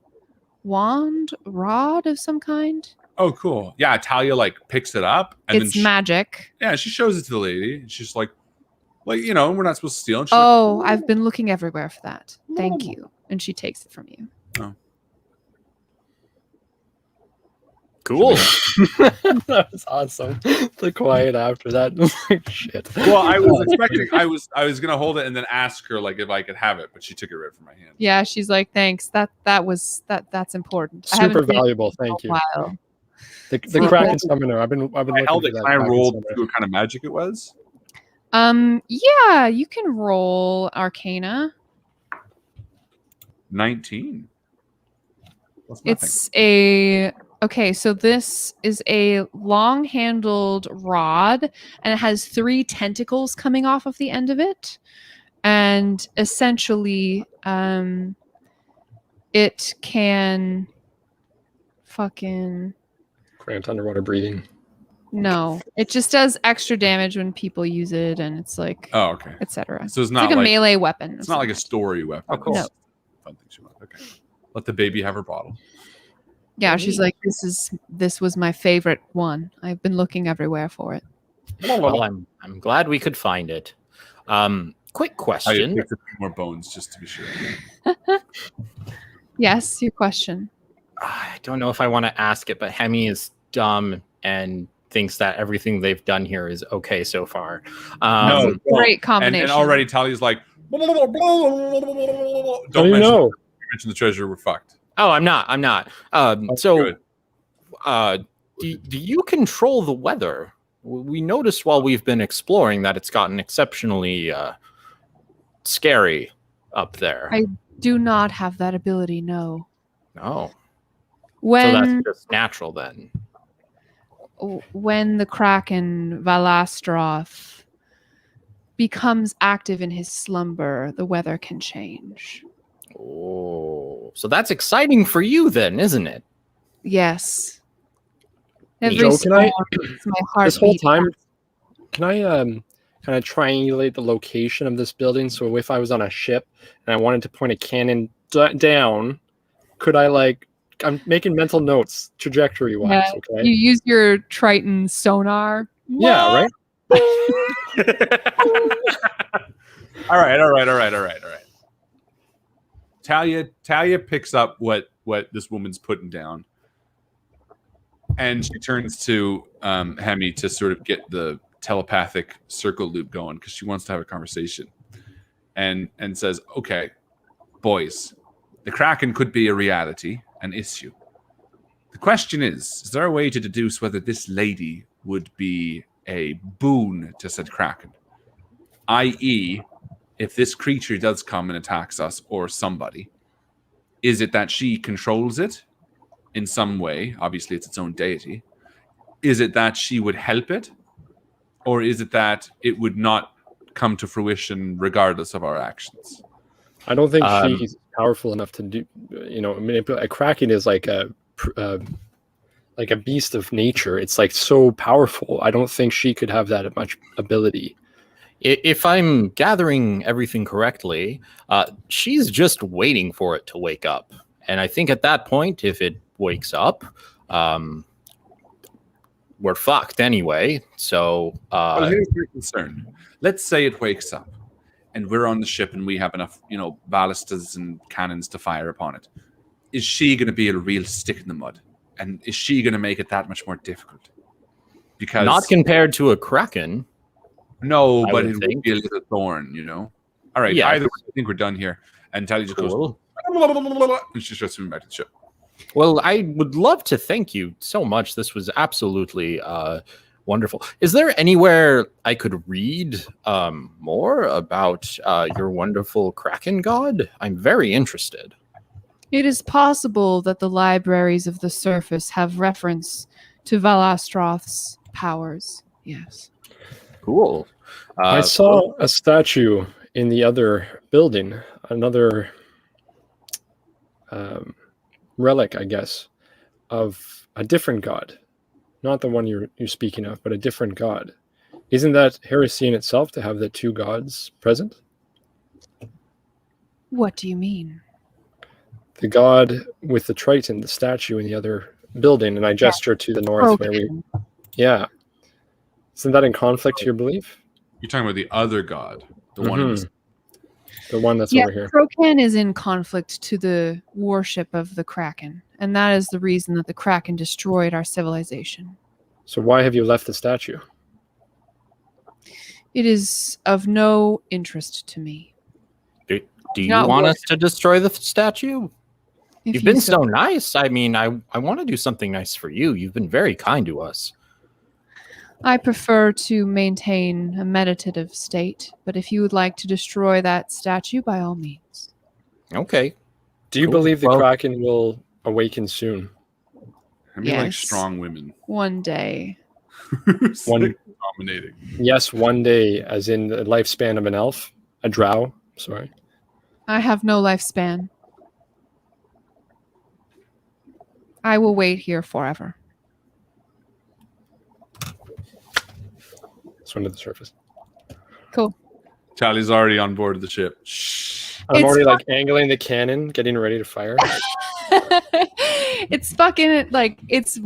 rod of some kind. Oh, cool. Yeah, Talia like picks it up. And It's magic. Yeah, she shows it to the lady. And she's like, we're not supposed to steal. And she's I've been looking everywhere for that. Thank you. And she takes it from you. Oh. Cool. That was awesome. The quiet after that. Like, shit. Well, I was expecting. I was gonna hold it and then ask her like if I could have it, but she took it right from my hand. Yeah, she's like, thanks. That's important. Super valuable. Thank you. While. The Kraken Summoner. I've been looking I held for it. that. Can I Kraken roll Summoner. to what kind of magic it was? Yeah, you can roll Arcana. 19. That's It's okay, so this is a long-handled rod, and it has 3 tentacles coming off of the end of it. And essentially, it can fucking... Grant underwater breathing. No, it just does extra damage when people use it, and it's like, Oh, okay. etc. So it's not like a melee weapon. It's not like a story weapon. Oh, cool. No. Fun thing she wants. Okay. Let the baby have her bottle. Yeah, she's like, this was my favorite one. I've been looking everywhere for it. Well, I'm glad we could find it. Quick I question. picked a few more bones just to be sure. Yes, your question. I don't know if I want to ask it, but Hemi is dumb and thinks that everything they've done here is okay so far. No, Great combination. And already Talia's like, don't mention the treasure. We're fucked. Oh, I'm not. Good. Do you control the weather? We noticed while we've been exploring that it's gotten exceptionally scary up there. I do not have that ability, no. Oh. When So that's just natural then. When the Kraken Valastroth becomes active in his slumber, the weather can change. Oh, so that's exciting for you then, isn't it? Yes. Joe, Every storm makes my heart This whole beat time, can I kind of triangulate the location of this building? So if I was on a ship and I wanted to point a cannon down, could I I'm making mental notes trajectory wise. Yeah, Okay. you use your Triton sonar. Yeah. Right. All right. Talia picks up what this woman's putting down, and she turns to Hemi to sort of get the telepathic circle loop going because she wants to have a conversation, and says, "Okay, boys, the Kraken could be a reality, an issue. The question is there a way to deduce whether this lady would be a boon to said Kraken, i.e., if this creature does come and attacks us or somebody, is it that she controls it in some way? Obviously, it's its own deity. Is it that she would help it? Or is it that it would not come to fruition regardless of our actions?" I don't think she's powerful enough to do, manipulate. A Kraken is like a beast of nature. It's like so powerful. I don't think she could have that much ability. If I'm gathering everything correctly, she's just waiting for it to wake up. And I think at that point, if it wakes up, we're fucked anyway. So well, here's my concern. Let's say it wakes up and we're on the ship and we have enough, ballistas and cannons to fire upon it. Is she going to be a real stick in the mud? And is she going to make it that much more difficult? because not compared to a kraken. No, I but would it would think. be a little thorn, you know. All right, Yeah. either way, I think we're done here. And Tally just Cool. goes, and she starts swimming back to the ship. Well, I would love to thank you so much. This was absolutely wonderful. Is there anywhere I could read more about your wonderful Kraken god? I'm very interested. It is possible that the libraries of the surface have reference to Valastroth's powers. Yes. Cool. I saw a statue in the other building, another relic, I guess, of a different god. Not the one you're speaking of, but a different god. Isn't that heresy in itself to have the two gods present? What do you mean? The god with the Triton, the statue in the other building, and I gesture to the north where we... Yeah. Isn't that in conflict to your belief? You're talking about the other god, the one in the one that's over here. Krokan is in conflict to the worship of the Kraken, and that is the reason that the Kraken destroyed our civilization. So why have you left the statue? It is of no interest to me. Do you Not want worth us to destroy the statue? If You've you been so nice. I mean, I want to do something nice for you. You've been very kind to us. I prefer to maintain a meditative state, but if you would like to destroy that statue, by all means. Okay. Do you Cool. believe the Well- Kraken will awaken soon? I mean, like Yes. strong women. One day. One- dominating. Yes, one day, as in the lifespan of an elf, a drow. Sorry. I have no lifespan. I will wait here forever. Swim to the surface. Cool. Tally's already on board of the ship. Shh. I'm It's already like angling the cannon, getting ready to fire. It's fucking like it's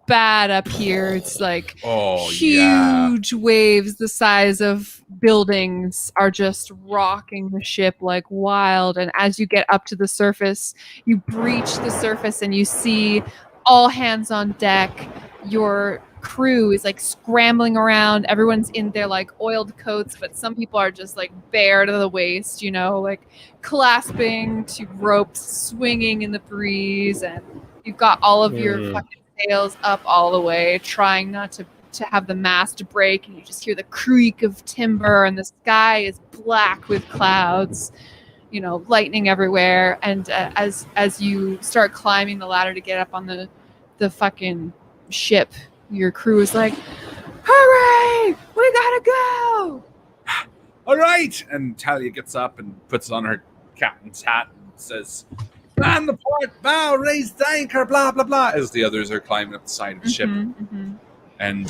bad up here. It's like Oh, yeah. huge waves the size of buildings are just rocking the ship like wild, and as you get up to the surface, you breach the surface and you see all hands on deck. Your crew is like scrambling around. Everyone's in their like oiled coats, but some people are just like bare to the waist, you know, like clasping to ropes, swinging in the breeze, and you've got all of your fucking sails up all the way, trying not to have the mast break, and you just hear the creak of timber, and the sky is black with clouds, you know, lightning everywhere. And as you start climbing the ladder to get up on the fucking ship, your crew is like, hurry, we gotta go. All right. And Talia gets up and puts on her captain's hat and says, "Man the port bow, raise the anchor, blah, blah, blah," as the others are climbing up the side of the ship. And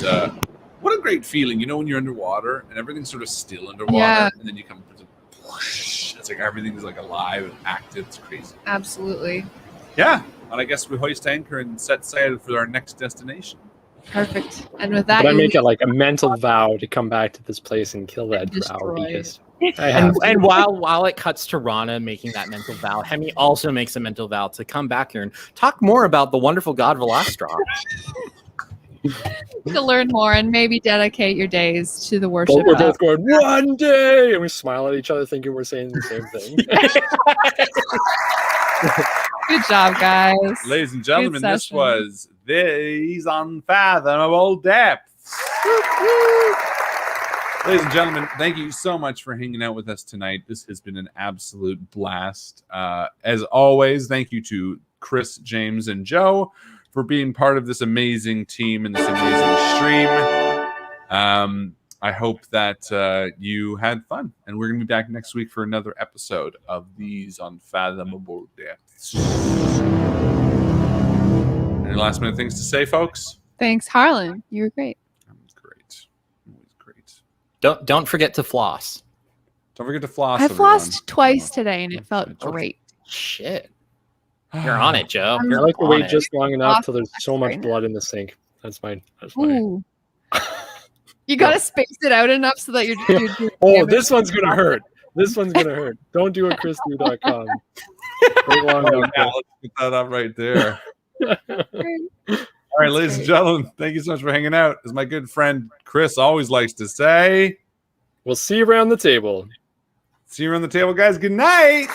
what a great feeling, you know, when you're underwater and everything's sort of still underwater, Yeah. and then you come to whoosh, it's like everything's like alive and active. It's crazy. Absolutely. Yeah. And I guess we hoist anchor and set sail for our next destination. Perfect. And with that, But I you make it like a mental vow to come back to this place and kill that drow destroy it. because I have to. And while it cuts to Rana making that mental vow, Hemi also makes a mental vow to come back here and talk more about the wonderful god Velastroth. to learn more and maybe dedicate your days to the worship But we're of. both going, one day! And we smile at each other thinking we're saying the same thing. Good job, guys. Ladies and gentlemen, this session. was These Unfathomable Depths. Ladies and gentlemen, thank you so much for hanging out with us tonight. This has been an absolute blast. As always, thank you to Chris, James, and Joe for being part of this amazing team and this amazing stream. I hope that you had fun, and we're going to be back next week for another episode of These Unfathomable Depths. Any last minute things to say, folks? Thanks, Harlan. You were great. Great. Always great. Don't forget to floss. Don't forget to floss. I everyone. flossed twice today, and it felt Okay. great. Shit. You're on it, Joe. I'm I like to On wait it. just long enough till there's so much Right now. blood in the sink. That's my. Ooh. You gotta space it out enough so that you're Oh, this one's gonna hurt. This one's gonna hurt. Don't do it, chrisnew.com. Wait long Oh, enough. yeah, let's put that up right there. All right, ladies and gentlemen, thank you so much for hanging out. As my good friend Chris always likes to say, we'll see you around the table. See you around the table, guys. Good night.